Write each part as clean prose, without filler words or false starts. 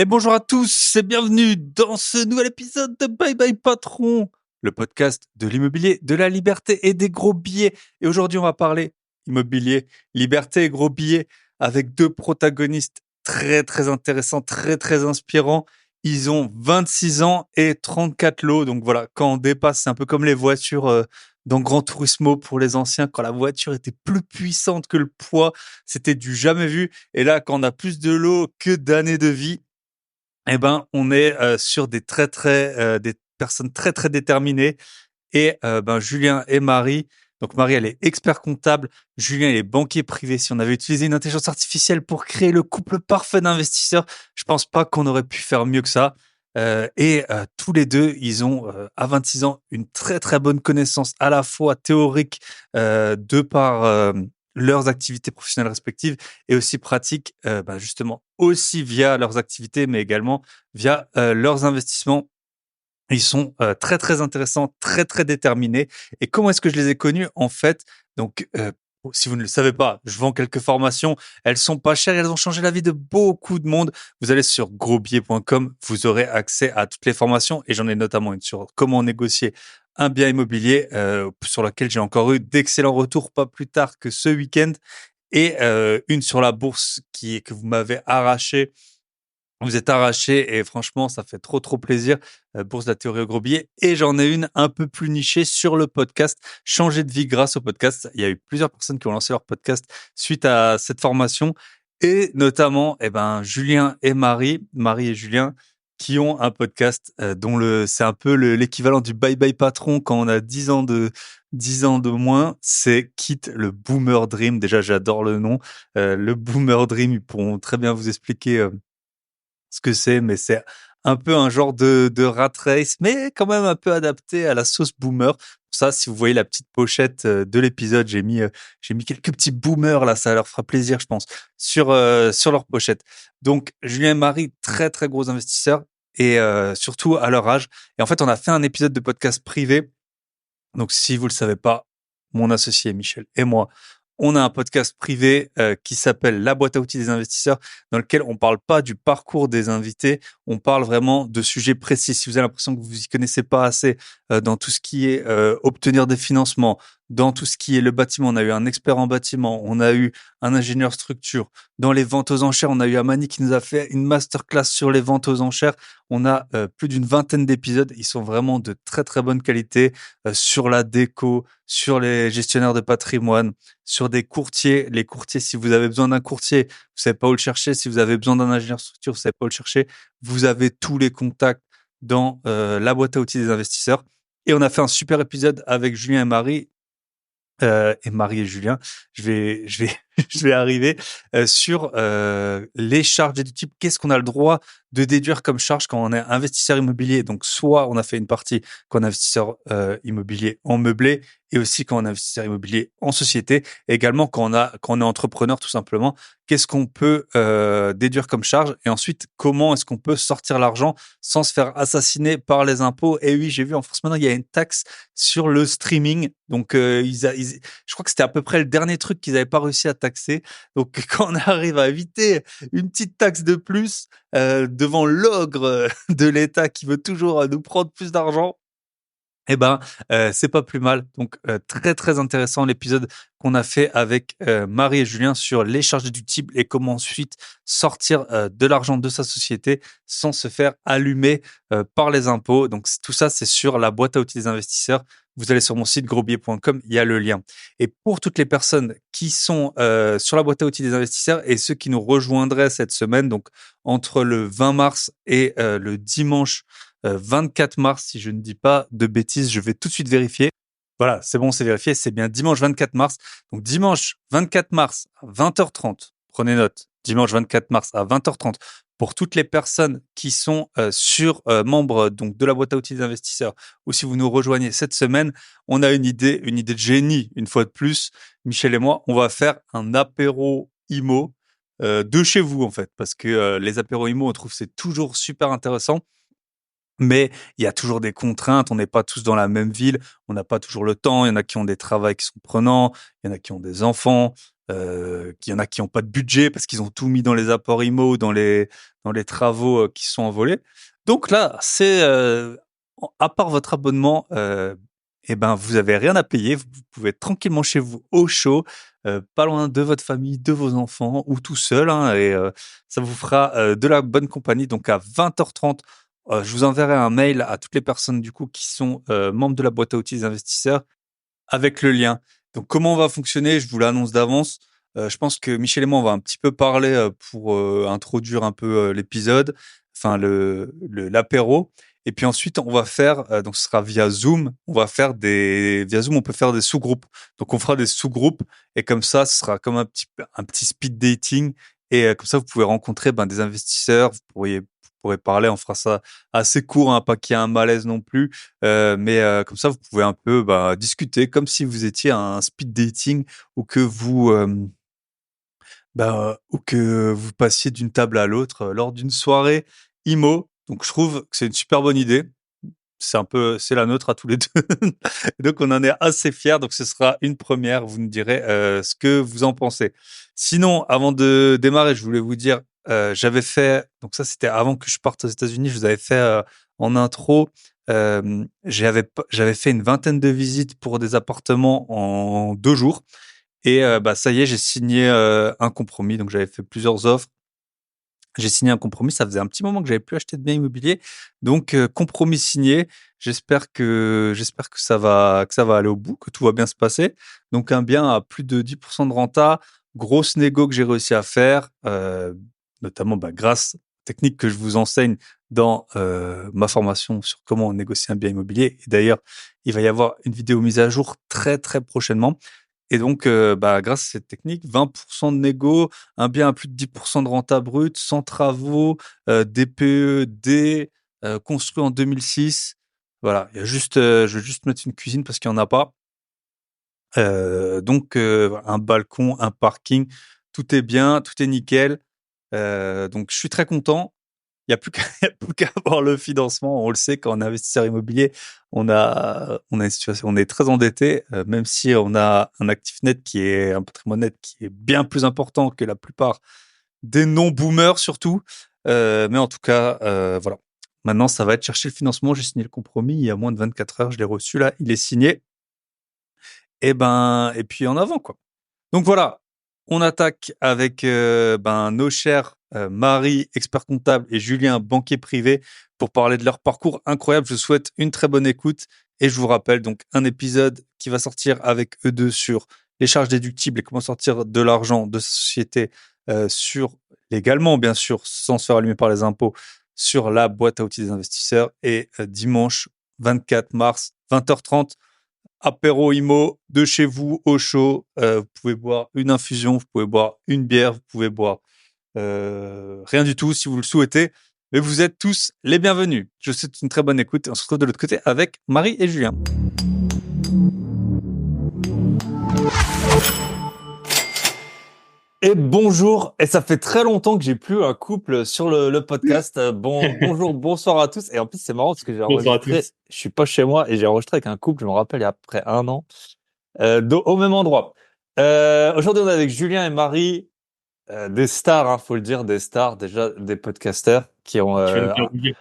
Et bonjour à tous et bienvenue dans ce nouvel épisode de Bye Bye Patron, le podcast de l'immobilier, de la liberté et des gros billets. Et aujourd'hui, on va parler immobilier, liberté et gros billets avec deux protagonistes très intéressants, très inspirants. Ils ont 26 ans et 34 lots. Donc voilà, quand on dépasse, c'est un peu comme les voitures dans Gran Turismo pour les anciens, quand la voiture était plus puissante que le poids, c'était du jamais vu. Et là, quand on a plus de lots que d'années de vie, eh ben, on est sur des personnes très déterminées et Julien et Marie. Donc Marie, elle est expert comptable. Julien, il est banquier privé. Si on avait utilisé une intelligence artificielle pour créer le couple parfait d'investisseurs, je pense pas qu'on aurait pu faire mieux que ça. Tous les deux, ils ont à 26 ans une très bonne connaissance à la fois théorique de par leurs activités professionnelles respectives et aussi pratiques, justement aussi via leurs activités, mais également via leurs investissements. Ils sont très intéressants, très déterminés. Et comment est-ce que je les ai connus? En fait, donc, si vous ne le savez pas, je vends quelques formations. Elles sont pas chères et elles ont changé la vie de beaucoup de monde. Vous allez sur grosbillet.com, vous aurez accès à toutes les formations et j'en ai notamment une sur comment négocier un bien immobilier sur laquelle j'ai encore eu d'excellents retours pas plus tard que ce week-end et une sur la bourse que vous m'avez arraché. Vous êtes arraché et franchement, ça fait trop plaisir. Bourse de la théorie au gros billets. Et j'en ai une un peu plus nichée sur le podcast. Changer de vie grâce au podcast. Il y a eu plusieurs personnes qui ont lancé leur podcast suite à cette formation. Et notamment, Julien et Marie et Julien, qui ont un podcast c'est un peu l'équivalent du Bye Bye Patron quand on a 10 ans de moins. C'est Quitte le Boomer Dream. Déjà, j'adore le nom. Le Boomer Dream, ils pourront très bien vous expliquer ce que c'est, mais c'est un peu un genre de rat race, mais quand même un peu adapté à la sauce boomer. Pour ça, si vous voyez la petite pochette de l'épisode, j'ai mis quelques petits boomers là, ça leur fera plaisir, je pense, sur leur pochette. Donc, Julien et Marie, très gros investisseurs et surtout à leur âge. Et en fait, on a fait un épisode de podcast privé. Donc, si vous le savez pas, mon associé Michel et moi, on a un podcast privé qui s'appelle La boîte à outils des investisseurs, dans lequel on parle pas du parcours des invités, on parle vraiment de sujets précis. Si vous avez l'impression que vous y connaissez pas assez dans tout ce qui est obtenir des financements, dans tout ce qui est le bâtiment, on a eu un expert en bâtiment, on a eu un ingénieur structure. Dans les ventes aux enchères, on a eu Amani qui nous a fait une masterclass sur les ventes aux enchères. On a plus d'une vingtaine d'épisodes. Ils sont vraiment de très bonne qualité sur la déco, sur les gestionnaires de patrimoine, sur des courtiers. Les courtiers, si vous avez besoin d'un courtier, vous savez pas où le chercher. Si vous avez besoin d'un ingénieur structure, vous savez pas où le chercher. Vous avez tous les contacts dans la boîte à outils des investisseurs. Et on a fait un super épisode avec Julien et Marie et Julien. Je vais arriver sur les charges déductibles. Qu'est-ce qu'on a le droit de déduire comme charge quand on est investisseur immobilier? Donc, soit on a fait une partie quand on est investisseur immobilier en meublé et aussi quand on est investisseur immobilier en société. Et également quand on est entrepreneur, tout simplement. Qu'est-ce qu'on peut déduire comme charge? Et ensuite, comment est-ce qu'on peut sortir l'argent sans se faire assassiner par les impôts? Et oui, j'ai vu en France maintenant, il y a une taxe sur le streaming. Donc, je crois que c'était à peu près le dernier truc qu'ils n'avaient pas réussi à taxer. Donc, quand on arrive à éviter une petite taxe de plus devant l'ogre de l'État qui veut toujours nous prendre plus d'argent, c'est pas plus mal. Donc, très intéressant l'épisode qu'on a fait avec Marie et Julien sur les charges déductibles et comment ensuite sortir de l'argent de sa société sans se faire allumer par les impôts. Donc, tout ça, c'est sur la boîte à outils des investisseurs. Vous allez sur mon site grosbillet.com, il y a le lien. Et pour toutes les personnes qui sont sur la boîte à outils des investisseurs et ceux qui nous rejoindraient cette semaine, donc entre le 20 mars et le dimanche 24 mars, si je ne dis pas de bêtises, je vais tout de suite vérifier. Voilà, c'est bon, c'est vérifié, c'est bien dimanche 24 mars. Donc dimanche 24 mars à 20h30, prenez note, dimanche 24 mars à 20h30, pour toutes les personnes qui sont membres donc de la boîte à outils des investisseurs, ou si vous nous rejoignez cette semaine, on a une idée de génie, une fois de plus. Michel et moi, on va faire un apéro IMO de chez vous, en fait, parce que les apéros IMO, on trouve c'est toujours super intéressant. Mais il y a toujours des contraintes, on n'est pas tous dans la même ville, on n'a pas toujours le temps, il y en a qui ont des travaux qui sont prenants, il y en a qui ont des enfants, il y en a qui ont pas de budget parce qu'ils ont tout mis dans les apports IMO, dans les travaux qui sont envolés. Donc là, c'est à part votre abonnement, eh ben vous avez rien à payer, vous pouvez être tranquillement chez vous au chaud, pas loin de votre famille, de vos enfants ou tout seul, hein, et ça vous fera de la bonne compagnie. Donc à 20h30, je vous enverrai un mail à toutes les personnes du coup qui sont membres de la boîte à outils des investisseurs avec le lien. Donc comment on va fonctionner, je vous l'annonce d'avance. Je pense que Michel et moi on va un petit peu parler pour introduire un peu l'épisode, enfin l'apéro. Et puis ensuite on va faire, donc ce sera via Zoom. Via Zoom on peut faire des sous-groupes. Donc on fera des sous-groupes et comme ça ce sera comme un petit speed dating. Et comme ça vous pouvez rencontrer des investisseurs. Vous pourrez parler. On fera ça assez court, hein, pas qu'il y ait un malaise non plus. Mais comme ça, vous pouvez un peu discuter comme si vous étiez un speed dating ou que vous passiez d'une table à l'autre lors d'une soirée IMO. Donc, je trouve que c'est une super bonne idée. C'est la nôtre à tous les deux. Donc, on en est assez fiers. Donc, ce sera une première. Vous nous direz ce que vous en pensez. Sinon, avant de démarrer, je voulais vous dire, j'avais fait, donc ça, c'était avant que je parte aux États-Unis, je vous avais fait en intro, j'avais fait une vingtaine de visites pour des appartements en 2 jours. Et ça y est, j'ai signé un compromis. Donc, j'avais fait plusieurs offres. J'ai signé un compromis. Ça faisait un petit moment que j'avais plus acheté de biens immobiliers. Donc, compromis signé. J'espère que ça va aller au bout, que tout va bien se passer. Donc, un bien à plus de 10% de renta. Grosse négo que j'ai réussi à faire, notamment grâce aux techniques que je vous enseigne dans ma formation sur comment négocier un bien immobilier. Et d'ailleurs, il va y avoir une vidéo mise à jour très, très prochainement. Et donc, grâce à cette technique, 20% de négo, un bien à plus de 10% de renta brut, sans travaux, DPE, D, construit en 2006. Voilà, il y a juste, je vais juste mettre une cuisine parce qu'il y en a pas. Donc, un balcon, un parking, tout est bien, tout est nickel. Donc, je suis très content. Il y a plus qu'à il y a plus qu'à avoir le financement. On le sait, quand on est investisseur immobilier, on a une situation, on est très endetté, même si on a un actif net qui est un patrimoine net qui est bien plus important que la plupart des non-boomers surtout. Mais en tout cas, voilà. Maintenant, ça va être chercher le financement. J'ai signé le compromis il y a moins de 24 heures. Je l'ai reçu là, il est signé. Et puis en avant, quoi. Donc voilà, on attaque avec nos chers Marie, expert comptable, et Julien, banquier privé, pour parler de leur parcours incroyable. Je vous souhaite une très bonne écoute et je vous rappelle donc un épisode qui va sortir avec eux deux sur les charges déductibles et comment sortir de l'argent de sa société sur légalement, bien sûr, sans se faire allumer par les impôts, sur la boîte à outils des investisseurs. Et dimanche 24 mars, 20h30, apéro IMO de chez vous au chaud. Vous pouvez boire une infusion, vous pouvez boire une bière, vous pouvez boire rien du tout si vous le souhaitez. Mais vous êtes tous les bienvenus. Je vous souhaite une très bonne écoute et on se retrouve de l'autre côté avec Marie et Julien. Et bonjour, et ça fait très longtemps que j'ai plus un couple sur le podcast. Bonjour, bonsoir à tous. Et en plus, c'est marrant parce que j'ai Bonsoir à enregistré, tous. je suis pas chez moi et j'ai enregistré avec un couple, je me rappelle, il y a après un an, au même endroit. Aujourd'hui, on est avec Julien et Marie, des stars, hein, faut le dire, des stars, déjà des podcasters qui ont, Tu viens de me faire oublier.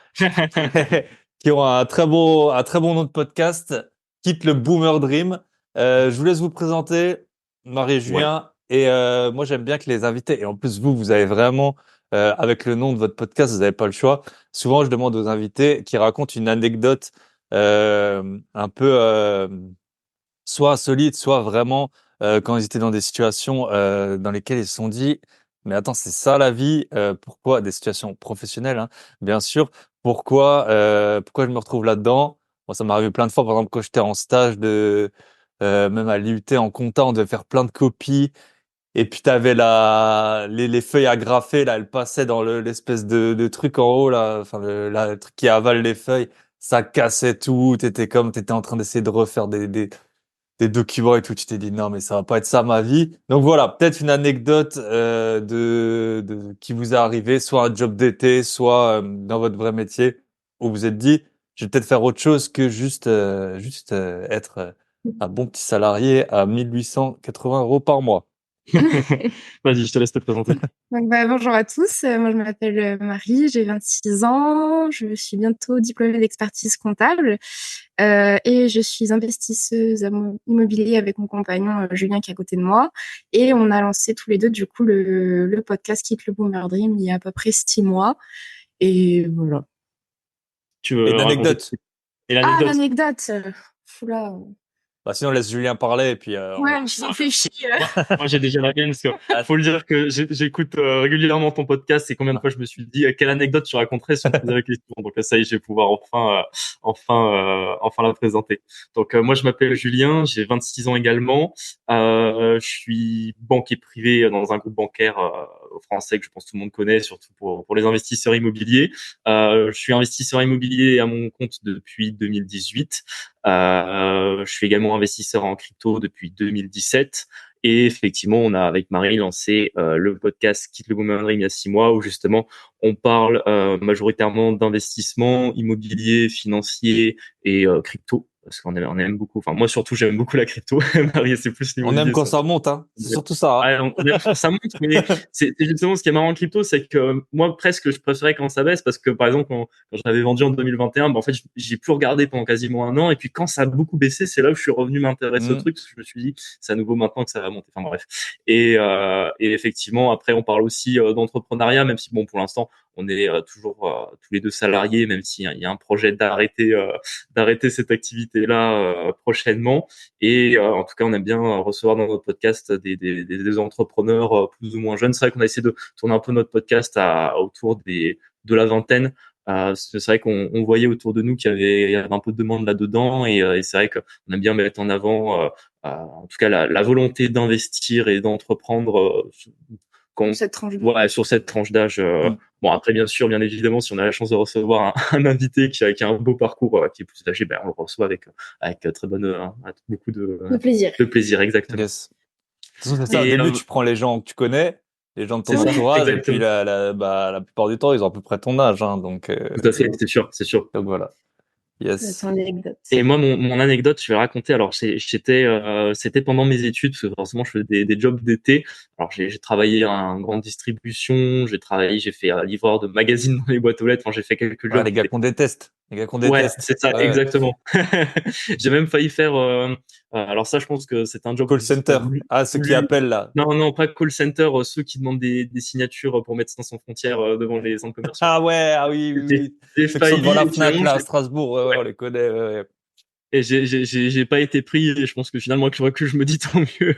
qui ont un très bon nom de podcast, quitte le Boomer Dream. Je vous laisse vous présenter, Marie et Ouais. Julien. Et moi, j'aime bien que les invités, et en plus, vous avez vraiment, avec le nom de votre podcast, vous n'avez pas le choix. Souvent, je demande aux invités qui racontent une anecdote un peu soit insolite, soit vraiment quand ils étaient dans des situations dans lesquelles ils se sont dit, mais attends, c'est ça la vie, pourquoi des situations professionnelles, hein, bien sûr, pourquoi je me retrouve là-dedans? Moi, ça m'est arrivé plein de fois, par exemple, quand j'étais en stage même à l'IUT en compta, on devait faire plein de copies, et puis t'avais les feuilles agrafées, là, elles passaient dans l'espèce de truc en haut, là, enfin, le truc qui avale les feuilles, ça cassait tout, t'étais en train d'essayer de refaire des documents et tout, tu t'es dit non mais ça va pas être ça ma vie. Donc voilà, peut-être une anecdote qui vous est arrivée, soit un job d'été, soit dans votre vrai métier. où vous vous êtes dit, je vais peut-être faire autre chose que juste être un bon petit salarié à 1 880 € par mois? Vas-y, je te laisse te présenter. Donc, bonjour à tous. Moi, je m'appelle Marie, j'ai 26 ans. Je suis bientôt diplômée d'expertise comptable et je suis investisseuse immobilier avec mon compagnon Julien qui est à côté de moi. Et on a lancé tous les deux, du coup, le podcast Quitte le Boomer Dream il y a à peu près 6 mois. Et voilà. Tu Et veux une raconter? anecdote. Et Ah, l'anecdote. l'anecdote. Oula. Bah, sinon, laisse Julien parler et puis Ouais, je réfléchis. Moi, j'ai déjà la mienne, parce que faut le dire que j'écoute régulièrement ton podcast et combien de fois je me suis dit quelle anecdote tu raconterais si on te posait la question. Donc là, ça y est, je vais pouvoir enfin la présenter. Donc moi, je m'appelle Julien, j'ai 26 ans également. Je suis banquier privé dans un groupe bancaire français que je pense tout le monde connaît, surtout pour les investisseurs immobiliers. Je suis investisseur immobilier à mon compte depuis 2018. Je suis également investisseur en crypto depuis 2017. Et effectivement, on a avec Marie lancé le podcast Quitte le Boomer Dream il y a 6 mois, où justement on parle majoritairement d'investissement immobilier, financier et crypto, parce on aime beaucoup. Enfin, moi surtout, j'aime beaucoup la crypto. Marie, c'est plus on aime l'immobilier. quand ça monte, hein. C'est surtout ça, hein. Ouais, ça monte, mais c'est justement ce qui est marrant en crypto, c'est que moi presque je préférais quand ça baisse, parce que par exemple quand je l'avais vendu en 2021, en fait j'ai plus regardé pendant quasiment un an, et puis quand ça a beaucoup baissé, c'est là où je suis revenu m'intéresser au Mm. truc, parce que je me suis dit c'est à nouveau maintenant que ça va monter. Enfin bref. Et effectivement après on parle aussi d'entrepreneuriat, même si bon pour l'instant on est toujours tous les deux salariés, même s'il y a un projet d'arrêter cette activité-là prochainement. Et en tout cas, on aime bien recevoir dans notre podcast des entrepreneurs plus ou moins jeunes. C'est vrai qu'on a essayé de tourner un peu notre podcast autour de la vingtaine. C'est vrai qu'on voyait autour de nous qu'il y avait un peu de demande là-dedans. Et c'est vrai qu'on aime bien mettre en avant, en tout cas, la volonté d'investir et d'entreprendre quand, Cette tranche de... ouais, sur cette tranche d'âge. Mm. Bon, après, bien sûr, bien évidemment, si on a la chance de recevoir un invité qui a un beau parcours, qui est plus âgé, ben, on le reçoit avec très bonne, avec beaucoup De plaisir. de plaisir, exactement. Yes. De toute façon, c'est ça. Au Et début, tu prends les gens que tu connais, les gens de c'est ton ça, entourage, et puis exactement. la plupart du temps, ils ont à peu près ton âge, hein. Donc, Tout à fait, c'est sûr, c'est sûr. donc voilà. Yes. Ton anecdote. Et moi, mon anecdote, je vais la raconter. Alors, c'était pendant mes études, parce que forcément, je faisais des jobs d'été. Alors, j'ai travaillé en grande distribution, j'ai fait livreur de magazines dans les boîtes aux lettres. Enfin, j'ai fait quelques Ouais, jobs les qui gars étaient... qu'on déteste. Les gars qu'on Ouais, déteste. c'est ça, Ouais. exactement. J'ai même failli faire. Alors ça, je pense que c'est un job Call plus, center. Ah, ceux qui appellent là. Non, non, pas call center, ceux qui demandent des signatures pour Médecins sans frontières devant les centres commerciaux. Ah ouais, ah oui, oui, J'ai oui. j'ai Ceux qui sont devant failli, la et Fnac finalement, là à Strasbourg, ouais, ouais, on les connaît. Ouais, ouais. et j'ai pas été pris, et je pense que finalement, que je me dis tant mieux.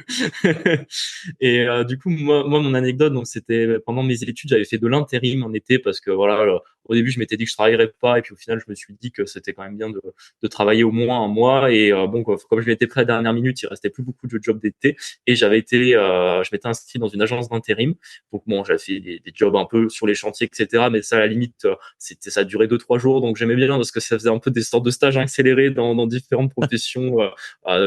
Et du coup, moi, mon anecdote, donc c'était pendant mes études, j'avais fait de l'intérim en été, parce que voilà, au début, je m'étais dit que je travaillerais pas, et puis au final, je me suis dit que c'était quand même bien de travailler au moins un mois. Et bon, comme je m'étais prêt à la dernière minute, il restait plus beaucoup de jobs d'été, et je m'étais inscrit dans une agence d'intérim. Donc bon, j'avais fait des jobs un peu sur les chantiers, etc. Mais ça, à la limite, ça durait 2, 3 jours, donc j'aimais bien, parce que ça faisait un peu des sortes de stages accélérés dans différentes professions,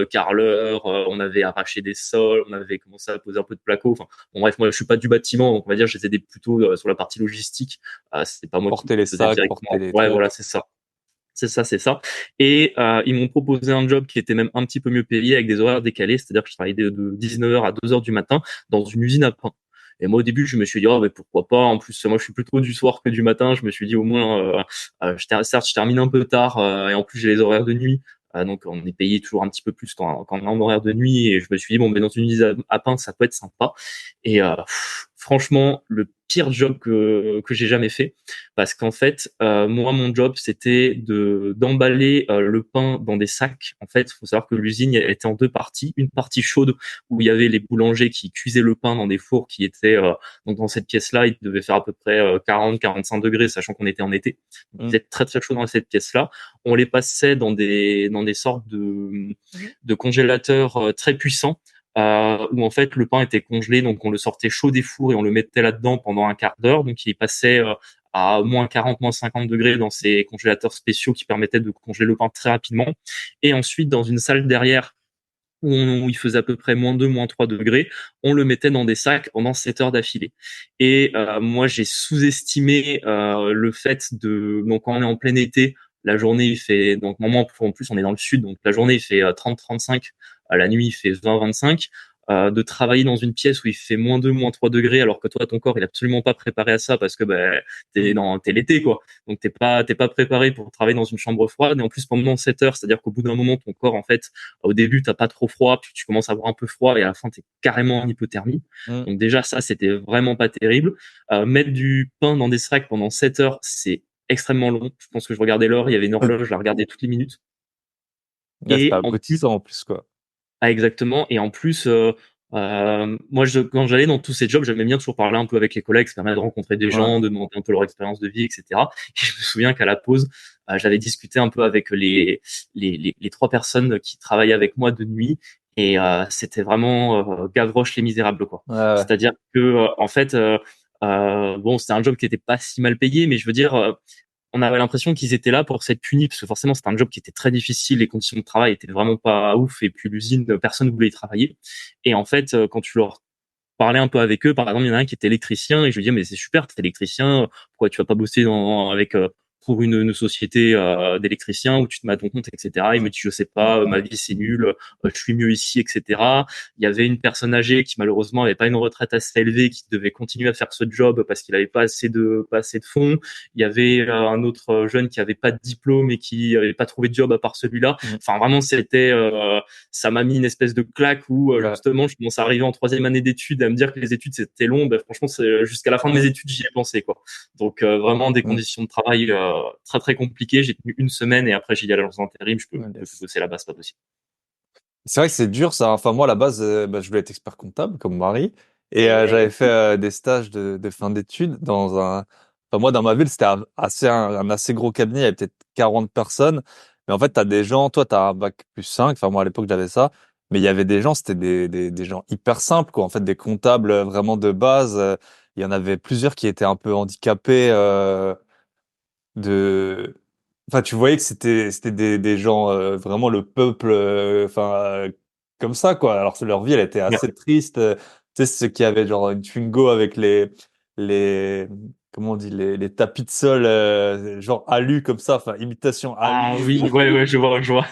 carreleur, on avait arraché des sols, on avait commencé à poser un peu de placo. Enfin, bon, bref, moi je suis pas du bâtiment, donc on va dire j'étais plutôt sur la partie logistique. C'était pas moi qui Porter les faisais sacs, porter directement. les Ouais, voilà, trucs. c'est ça. C'est ça, c'est ça. Et ils m'ont proposé un job qui était même un petit peu mieux payé, avec des horaires décalés, c'est-à-dire que je travaillais de 19h à 2h du matin dans une usine à pain. Et moi, au début, je me suis dit, oh, mais pourquoi pas. En plus, moi, je suis plutôt du soir que du matin. Je me suis dit, au moins, certes, je termine un peu tard, et en plus, j'ai les horaires de nuit. Donc, on est payé toujours un petit peu plus quand on est en horaire de nuit. Et je me suis dit, bon, mais dans une usine à pain, ça peut être sympa. Et franchement, le pire job que j'ai jamais fait, parce qu'en fait, moi, mon job, c'était d'emballer le pain dans des sacs. En fait, il faut savoir que l'usine elle était en deux parties. Une partie chaude, où il y avait les boulangers qui cuisaient le pain dans des fours qui étaient donc dans cette pièce-là, il devait faire à peu près 40-45 degrés, sachant qu'on était en été. Donc, il Mm. faisait très très chaud dans cette pièce-là. On les passait dans des sortes de congélateurs très puissants, où en fait le pain était congelé, donc on le sortait chaud des fours et on le mettait là-dedans pendant un quart d'heure. Donc il passait à moins 40, moins 50 degrés dans ces congélateurs spéciaux qui permettaient de congeler le pain très rapidement. Et ensuite, dans une salle derrière, où il faisait à peu près -2, -3 degrés, on le mettait dans des sacs pendant 7 heures d'affilée. Et moi, j'ai sous-estimé le fait donc quand on est en plein été, la journée il fait, donc moment en plus on est dans le sud, donc la journée il fait 30-35, la nuit il fait 20-25. De travailler dans une pièce où il fait -2, -3 degrés, alors que toi ton corps il est absolument pas préparé à ça parce que t'es l'été quoi, donc t'es pas préparé pour travailler dans une chambre froide, et en plus pendant 7 heures, c'est-à-dire qu'au bout d'un moment ton corps en fait, au début t'as pas trop froid, puis tu commences à avoir un peu froid, et à la fin t'es carrément en hypothermie. Donc déjà ça c'était vraiment pas terrible. Mettre du pain dans des sacs pendant 7 heures, c'est extrêmement long. Je pense que je regardais l'heure, il y avait une horloge, je la regardais toutes les minutes. Là, c'était Et en plus, abrutissant en plus, quoi. exactement. Et en plus, moi, quand j'allais dans tous ces jobs, j'aimais bien toujours parler un peu avec les collègues, ça permet de rencontrer des Ouais. gens, de demander un peu leur expérience de vie, etc. Et je me souviens qu'à la pause, j'avais discuté un peu avec les trois personnes qui travaillaient avec moi de nuit. Et c'était vraiment Gavroche les Misérables, quoi. Ouais. C'est-à-dire que en fait, bon, c'était un job qui était pas si mal payé, mais je veux dire, on avait l'impression qu'ils étaient là pour s'être punis, parce que forcément c'était un job qui était très difficile, les conditions de travail étaient vraiment pas ouf, et puis l'usine, personne ne voulait y travailler. Et en fait, quand tu leur parlais un peu avec eux, par exemple, il y en a un qui était électricien, et je lui disais, mais c'est super, t'es électricien, pourquoi tu vas pas bosser avec pour une société d'électriciens où tu te mets à ton compte, etc. Il me dit, je sais pas, ma vie c'est nul, je suis mieux ici, etc. Il y avait une personne âgée qui malheureusement avait pas une retraite assez élevée, qui devait continuer à faire ce job parce qu'il avait pas assez de fonds. Il y avait un autre jeune qui avait pas de diplôme et qui avait pas trouvé de job à part celui-là. Enfin vraiment c'était ça m'a mis une espèce de claque où justement je commence à arriver en 3e année d'études, à me dire que les études c'était long. Franchement c'est jusqu'à la fin de mes études j'y ai pensé quoi. Donc vraiment des conditions de travail très très compliquées. J'ai tenu 1 semaine et après j'ai dit à l'agence d'intérim, je peux bosser là-bas, c'est pas possible. C'est vrai que c'est dur, ça. Enfin, moi, à la base, je voulais être expert comptable, comme Marie. Et j'avais fait des stages de fin d'études dans un... Enfin, moi, dans ma ville, c'était un assez gros cabinet. Il y avait peut-être 40 personnes. Mais en fait, t'as des gens... Toi, t'as un bac+5. Enfin, moi, à l'époque, j'avais ça. Mais il y avait des gens, c'était des gens hyper simples, quoi. En fait, des comptables vraiment de base. Il y en avait plusieurs qui étaient un peu handicapés de... Enfin, tu voyais que c'était des gens vraiment le peuple, enfin comme ça quoi. Alors que leur vie, elle était assez triste. Tu sais, ceux qui avaient genre une Twingo avec les comment on dit les tapis de sol genre alu comme ça, enfin imitation Ah alu. oui, ouais, je vois, je vois.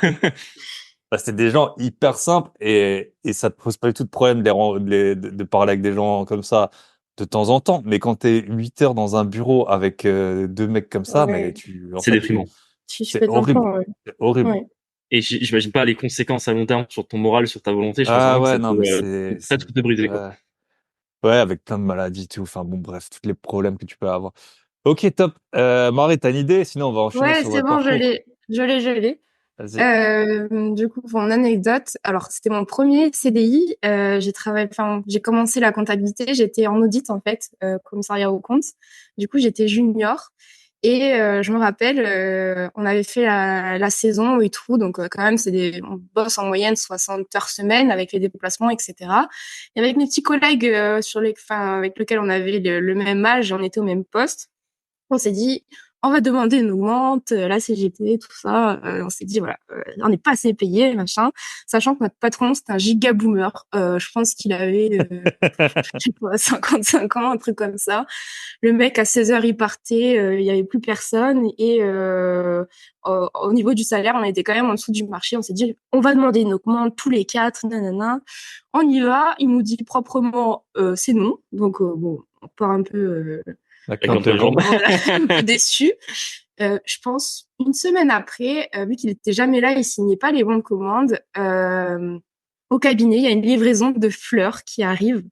Bah, c'était des gens hyper simples et ça te pose pas du tout de problème de parler avec des gens comme ça de temps en temps. Mais quand t'es 8 heures dans un bureau avec deux mecs comme ça, mais Ouais. en C'est fait, déprimant. Je c'est pète un horrible. plomb, ouais. C'est horrible. Ouais. Et j'imagine pas les conséquences à long terme sur ton moral, sur ta volonté. Je pense Ah vraiment que ouais, ça non, mais peut presque te briser, quoi. ouais. Ouais, avec plein de maladies, tout. Enfin bon, bref, tous les problèmes que tu peux avoir. Ok, top. Marie, t'as une idée? Sinon, on va enchaîner Ouais, sur c'est votre bon, parcours. je l'ai. Vas-y. Du coup, pour mon anecdote, alors c'était mon premier CDI. J'ai commencé la comptabilité. J'étais en audit en fait, commissariat aux comptes. Du coup, j'étais junior et je me rappelle, on avait fait la saison et tout, donc quand même, on bosse en moyenne 60 heures semaine avec les déplacements, etc. Et avec mes petits collègues avec lesquels on avait le même âge, on était au même poste. On s'est dit, on va demander une augmente, la CGT, tout ça. On s'est dit, voilà, on n'est pas assez payé, machin. Sachant que notre patron, c'était un giga boomer. Je pense qu'il avait, je sais pas, 55 ans, un truc comme ça. Le mec, à 16 heures, il partait, il y avait plus personne. Et au niveau du salaire, on était quand même en dessous du marché. On s'est dit, on va demander une augmente tous les 4, nanana. On y va. Il nous dit proprement, c'est non. Donc, bon, on part un peu... D'accord, Avec un peu de de jambes. jambes. voilà, un peu déçu. Je pense 1 semaine après, vu qu'il était jamais là, il signait pas les bons de commande. Au cabinet, il y a une livraison de fleurs qui arrive,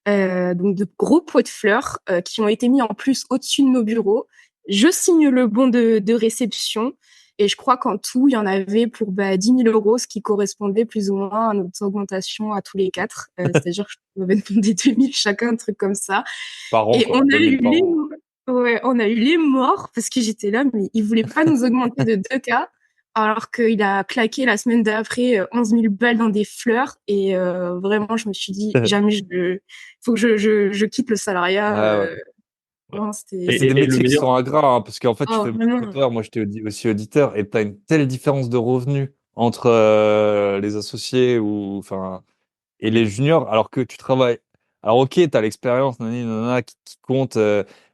donc de gros pots de fleurs qui ont été mis en plus au-dessus de nos bureaux. Je signe le bon de réception et je crois qu'en tout, il y en avait pour 10 000 euros, ce qui correspondait plus ou moins à notre augmentation à tous les 4. C'est-à-dire que je m'avais demandé 2 000 chacun, un truc comme ça. Par an, Et quoi. 2000 par an. on a eu les morts parce que j'étais là, mais il voulait pas nous augmenter de 2K, alors qu'il a claqué la semaine d'après 11 000 balles dans des fleurs. Et vraiment, je me suis dit, jamais faut que je quitte le salariat. Ah ouais. Non, Mais c'est Et, des et le métiers qui meilleur, sont ingrats, hein, parce qu'en fait, tu Oh, fais vraiment. recruteur, moi j'étais aussi auditeur, et t'as une telle différence de revenus entre les associés ou enfin et les juniors, alors que tu travailles. Alors ok, t'as l'expérience, nani, nanana, qui compte,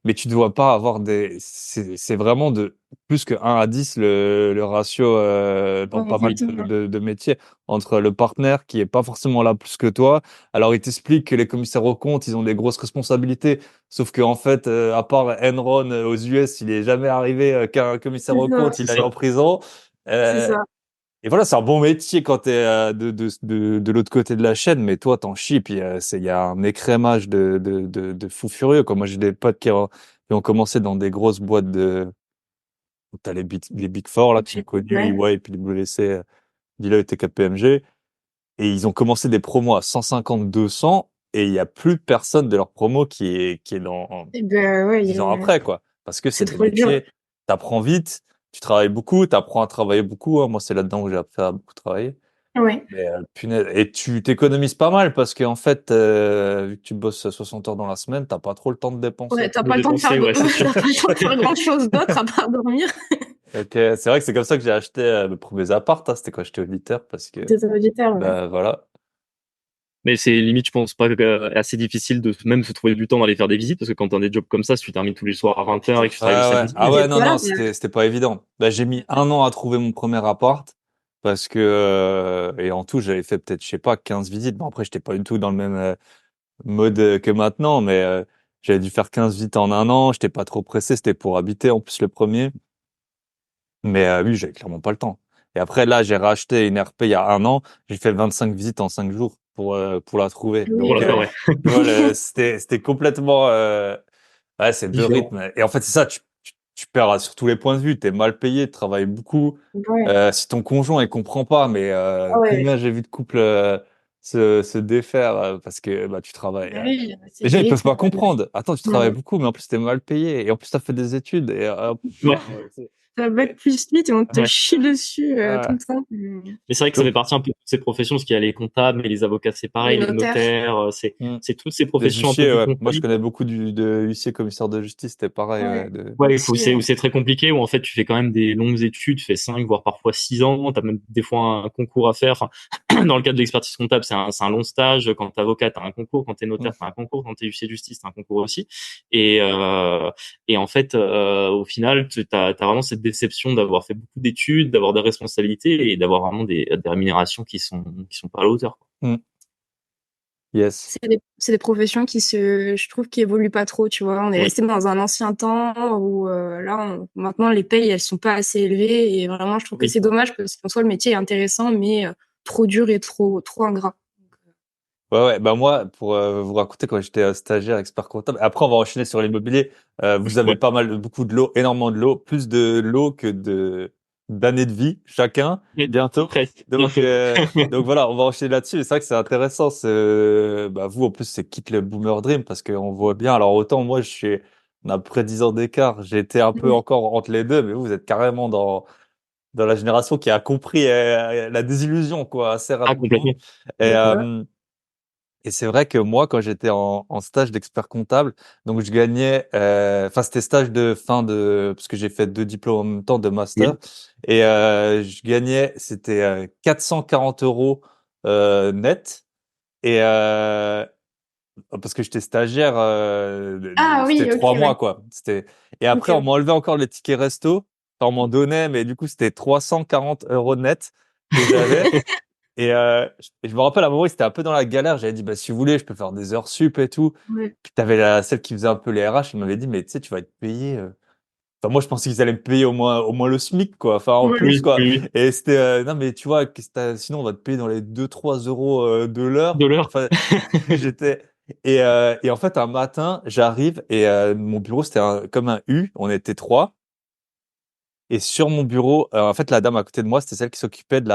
mais tu ne dois pas avoir des. C'est vraiment de plus que 1 à 10 le ratio dans Ouais, pas mal exactement. de métiers entre le partenaire qui est pas forcément là plus que toi. Alors il t'explique que les commissaires aux comptes, ils ont des grosses responsabilités, sauf que en fait, à part Enron aux US, il est jamais arrivé qu'un commissaire C'est aux ça. comptes, il C'est aille ça. en prison. C'est Euh, ça. et voilà, c'est un bon métier quand t'es de l'autre côté de la chaîne, mais toi, t'en chies, puis il y a un écrémage de fous furieux, quoi. Moi, j'ai des potes qui ont commencé dans des grosses boîtes où t'as les Big Four, là, Et qui sont puis, connus, ouais. EY, PwC, Deloitte et KPMG, et ils ont commencé des promos à 150, 200, et il y a plus personne de leur promo qui est dans Et ben, ouais, 10 ans après, quoi. Parce que c'est c'est des trop dur. métiers, t'apprends vite, tu travailles beaucoup, t'apprends à travailler beaucoup, hein. Moi, c'est là-dedans où j'ai appris à beaucoup travailler. Ouais. Mais punaise, et tu t'économises pas mal parce qu'en fait, vu que tu bosses 60 heures dans la semaine, t'as pas trop le temps de dépenser, Ouais, t'as quoi. De pas le temps de faire, dépenser, ouais, c'est sûr. t'as pas le temps de faire grand-chose d'autre à part dormir. Donc, c'est vrai que c'est comme ça que j'ai acheté mes premiers apparts, hein. C'était quand j'étais auditeur parce que, T'es auditeurs, ouais. bah voilà. Mais c'est limite, je pense pas assez difficile de même se trouver du temps d'aller faire des visites parce que quand t'as des jobs comme ça, si tu termines tous les soirs à 20h et que tu Ouais, travailles le ouais. samedi, Ah ouais, non, Voilà, non, c'était pas évident. Bah, j'ai mis 1 an à trouver mon premier appart parce que, et en tout, j'avais fait peut-être, je sais pas, 15 visites. Bon, après, j'étais pas du tout dans le même mode que maintenant, mais j'avais dû faire 15 visites en 1 an. J'étais pas trop pressé, c'était pour habiter en plus le premier. Mais oui, j'avais clairement pas le temps. Et après, là, j'ai racheté une RP il y a 1 an. J'ai fait 25 visites en 5 jours pour la trouver. oui, pour Donc, la faire, ouais. ouais. tu vois, c'était complètement... ouais, c'est deux Différent. rythmes. Et en fait, c'est ça, tu perds sur tous les points de vue. T'es mal payé, tu travailles beaucoup. Ouais. Si ton conjoint, il comprend pas, mais Ah ouais. combien j'ai vu de couples se défaire parce que bah, tu travailles. Ah oui, c'est Les gens, le ils peuvent rythme. pas comprendre. Attends, tu travailles Ouais. beaucoup, mais en plus, t'es mal payé. Et en plus, t'as fait des études. Et, Ouais. T'as bac plus 8 et on te Ouais. chie dessus tout ouais. le temps. Mais c'est vrai que ça Donc, fait partie un peu de ces professions, parce qu'il y a les comptables, mais les avocats, c'est Les pareil, les notaires. notaires, hmm. c'est toutes ces Des professions un peu huissiers, du ouais. Moi, je conseil. connais beaucoup de huissiers commissaires de justice, c'était pareil, Ouais. ouais. Ouais, Aussi, où c'est très compliqué, où en fait tu fais quand même des longues études, tu fais 5 voire parfois 6 ans, tu as même des fois un concours à faire. Enfin, dans le cadre de l'expertise comptable, c'est un long stage. Quand t'es avocat, t'as un concours. Quand t'es Hmm. notaire, t'as un concours. Quand t'es huissier de justice, t'as un concours aussi. Et, en fait, au final, t'as vraiment cette déception d'avoir fait beaucoup d'études, d'avoir des responsabilités et d'avoir vraiment des rémunérations qui sont pas à la hauteur, quoi. Hmm. Yes. c'est des professions je trouve, qui évoluent pas trop, tu vois. On est Oui, resté dans un ancien temps où là, maintenant, les payes, elles sont pas assez élevées et vraiment, je trouve que oui. c'est dommage parce qu'en soi, le métier est intéressant, mais trop dur et trop ingrat. Ouais, ouais. Bah, moi, pour vous raconter, quand j'étais stagiaire, expert comptable, après, on va enchaîner sur l'immobilier. Vous avez Ouais. pas mal, beaucoup de lots, énormément de lots, plus de lots que d'années de vie, chacun, Mais bientôt. presque, Donc, bientôt. donc voilà, on va enchaîner là-dessus. Et c'est vrai que c'est intéressant. Bah, vous, en plus, c'est quitte le boomer dream parce qu'on voit bien. Alors, autant moi, on a à peu près 10 ans d'écart. J'ai été un peu Mhm. encore entre les deux, mais vous êtes carrément dans la génération qui a compris la désillusion, quoi, assez Ah, rapidement. complètement. Et, Ouais. et c'est vrai que moi, quand j'étais en stage d'expert comptable, donc je gagnais, enfin c'était stage de fin parce que j'ai fait 2 diplômes en même temps de master, Oui. et je gagnais, c'était 440 € net, et parce que j'étais stagiaire, Ah c'était oui, ok, 3 mois ouais. quoi. Et Ok, après on ok. m'a enlevé encore les tickets resto, enfin, on m'en donnait, mais du coup c'était 340 € net que j'avais. Et je me rappelle à un moment, c'était un peu dans la galère. J'avais dit, bah, si vous voulez, je peux faire des heures sup et tout. Ouais. Puis t'avais celle qui faisait un peu les RH, elle m'avait dit, mais tu sais, tu vas être payé. Enfin, moi, je pensais qu'ils allaient me payer au moins le SMIC, quoi. Enfin, en Ouais. plus, Oui, quoi. oui, oui. Et c'était, non, mais tu vois, sinon, on va te payer dans les 2, 3 € de l'heure. De l'heure. Enfin, j'étais, et en fait, un matin, j'arrive et mon bureau, c'était comme un U. On était trois. Et sur mon bureau, en fait, la dame à côté de moi, c'était celle qui s'occupait de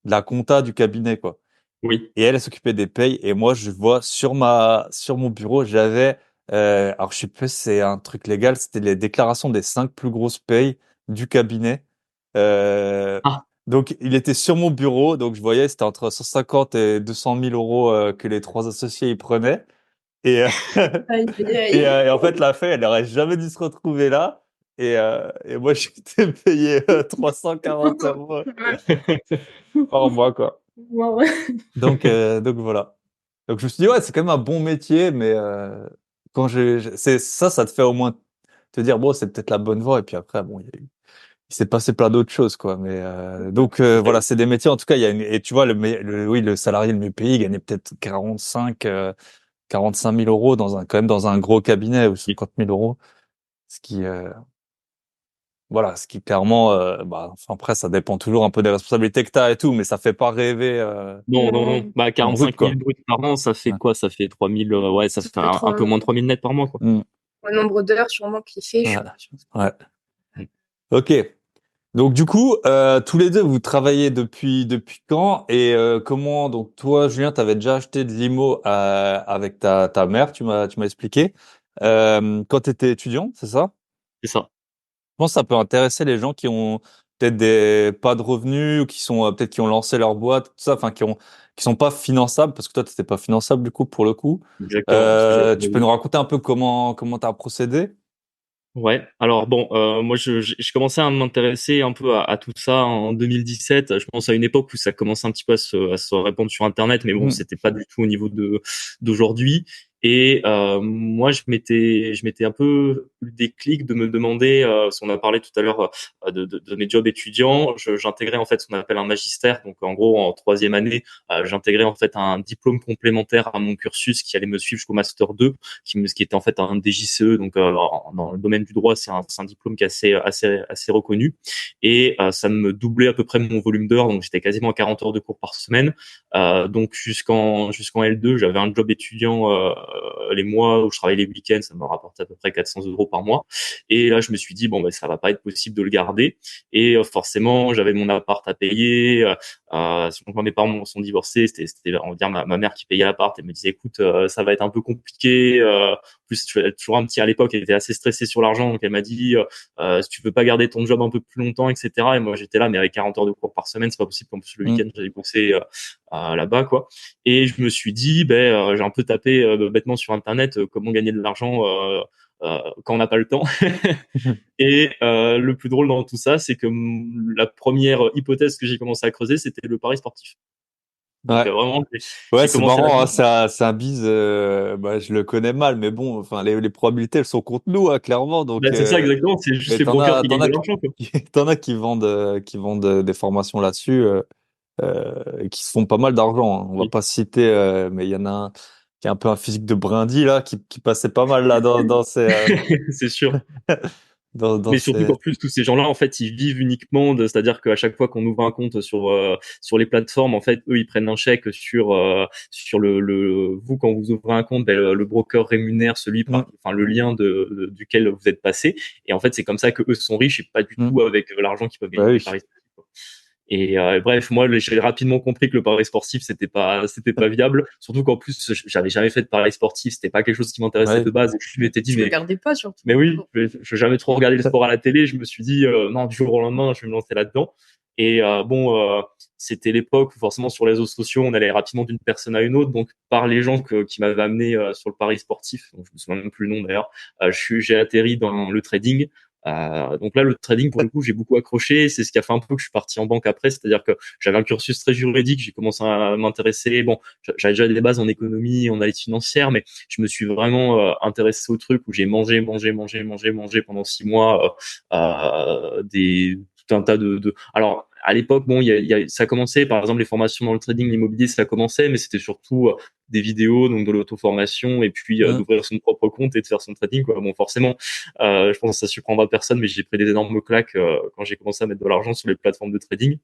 la compta du cabinet, quoi. Oui. Et elle s'occupait des payes. Et moi, je vois sur mon bureau, j'avais, alors je sais plus si c'est un truc légal, c'était les déclarations des 5 plus grosses payes du cabinet. Euh, Ah, donc, il était sur mon bureau. Donc, je voyais, c'était entre 150 et 200 000 euros que les trois associés y prenaient. Et, Aïe, aïe, et aïe. en fait, la fille, elle n'aurait jamais dû se retrouver là. et moi, j'étais payé 340 euros par mois, quoi. Wow. Donc voilà. Donc je me suis dit, ouais, c'est quand même un bon métier, mais quand c'est ça, ça te fait au moins te dire, bon, c'est peut-être la bonne voie. Et puis après, bon, il s'est passé plein d'autres choses, quoi. Mais donc voilà, c'est des métiers. En tout cas, et tu vois, oui, le salarié le mieux payé, il gagnait peut-être 45 000 euros quand même dans un gros cabinet ou 50 000 euros. Ce qui, voilà, ce qui clairement, enfin, après, ça dépend toujours un peu des responsabilités que t'as et tout, mais ça fait pas rêver, Non. Bah, brut, 45 000 quoi. bruts par an, ça fait Ouais. quoi? Ça fait 3 000, ouais, ça Ça fait fait un peu moins de 3 000 nets par mois, quoi. Mm. le nombre d'heures sûrement qu'il fait, Ouais. je pense. Ouais. Ok. Donc du coup, tous les deux, vous travaillez depuis quand et comment? Donc toi, Julien, t'avais déjà acheté de l'IMO avec ta mère, tu m'as expliqué quand t'étais étudiant, c'est ça? C'est ça. Je pense que ça peut intéresser les gens qui ont peut-être des pas de revenus ou qui sont peut-être qui ont lancé leur boîte, tout ça, enfin qui sont pas finançables parce que toi t'étais pas finançable du coup pour le coup. Exactement. Parce que Tu peux nous raconter un peu comment t'as procédé? ouais, alors bon, moi je commençais à m'intéresser un peu à tout ça en 2017. Je pense à une époque où ça commençait un petit peu à se répandre sur Internet, mais bon, Mhm. c'était pas du tout au niveau d'aujourd'hui. Et moi, je m'étais un peu eu le déclic de me demander, si on a parlé tout à l'heure de mes jobs étudiants, j'intégrais en fait ce qu'on appelle un magistère. Donc en gros, en troisième année, j'intégrais en fait un diplôme complémentaire à mon cursus qui allait me suivre jusqu'au master 2 qui était en fait un DJCE, donc dans le domaine du droit, c'est un diplôme qui est assez reconnu, et ça me doublait à peu près mon volume d'heures, donc j'étais quasiment à 40 heures de cours par semaine, donc jusqu'en L2, j'avais un job étudiant les mois où je travaillais les week-ends, ça me rapportait à peu près 400 euros par mois, et là je me suis dit bon ben ça va pas être possible de le garder, et forcément j'avais mon appart à payer. Quand mes parents sont divorcés, c'était on va dire ma mère qui payait l'appart. Elle me disait écoute, ça va être un peu compliqué. En plus, je suis toujours un petit à l'époque, elle était assez stressée sur l'argent, donc elle m'a dit si tu veux pas garder ton job un peu plus longtemps, etc. Et moi j'étais là, mais avec 40 heures de cours par semaine, c'est pas possible. En plus le Mhm. week-end j'allais bosser là-bas, quoi. Et je me suis dit, j'ai un peu tapé bêtement sur internet comment gagner de l'argent quand on n'a pas le temps. Et le plus drôle dans tout ça, c'est que la première hypothèse que j'ai commencé à creuser, c'était le pari sportif. Donc Ouais. vraiment, Ouais, j'ai c'est commencé marrant, hein, là-dedans. c'est un bise, je le connais mal, mais bon, enfin, les probabilités, elles sont contre nous, hein, clairement, donc, C'est ça exactement, c'est juste mais les brokers qui gagnent de l'argent, quoi. t'en as qui vendent des formations là-dessus, et qui se font pas mal d'argent, hein. On va Oui. pas citer, mais il y en a un qui a un peu un physique de brindille, là, qui passait pas mal, là, dans C'est sûr. dans Mais surtout ces, qu'en plus, tous ces gens-là, en fait, ils vivent uniquement c'est-à-dire qu'à chaque fois qu'on ouvre un compte sur les plateformes, en fait, eux, ils prennent un chèque sur vous, quand vous ouvrez un compte, le broker rémunère Mm, le lien duquel vous êtes passé. Et en fait, c'est comme ça que eux sont riches et pas du mm. tout avec l'argent qu'ils peuvent Bah gagner des oui. paris sportifs, quoi. Et bref, moi, j'ai rapidement compris que le pari sportif, c'était pas viable. Surtout qu'en plus, j'avais jamais fait de pari sportif. C'était pas quelque chose qui m'intéressait Ouais. de base. Et je m'étais dit, Je regardais pas surtout. mais oui, je n'ai jamais trop regardé le sport à la télé. Je me suis dit, non, du jour au lendemain, je vais me lancer là-dedans. Et c'était l'époque où forcément sur les réseaux sociaux, on allait rapidement d'une personne à une autre. Donc par les gens qui m'avaient amené sur le pari sportif, donc je me souviens même plus le nom d'ailleurs, j'ai atterri dans le trading. Donc là, le trading, pour le coup, j'ai beaucoup accroché. C'est ce qui a fait un peu que je suis parti en banque après. C'est-à-dire que j'avais un cursus très juridique. J'ai commencé à m'intéresser. Bon, j'avais déjà des bases en économie, en analyse financière, mais je me suis vraiment intéressé au truc où j'ai mangé pendant 6 mois tout un tas Alors à l'époque, bon, ça commençait, par exemple, les formations dans le trading, l'immobilier, ça commençait, mais c'était surtout des vidéos, donc de l'auto-formation, et puis Mm. d'ouvrir son propre compte et de faire son trading, quoi. Bon, forcément, je pense que ça surprendra personne, mais j'ai pris des énormes claques quand j'ai commencé à mettre de l'argent sur les plateformes de trading.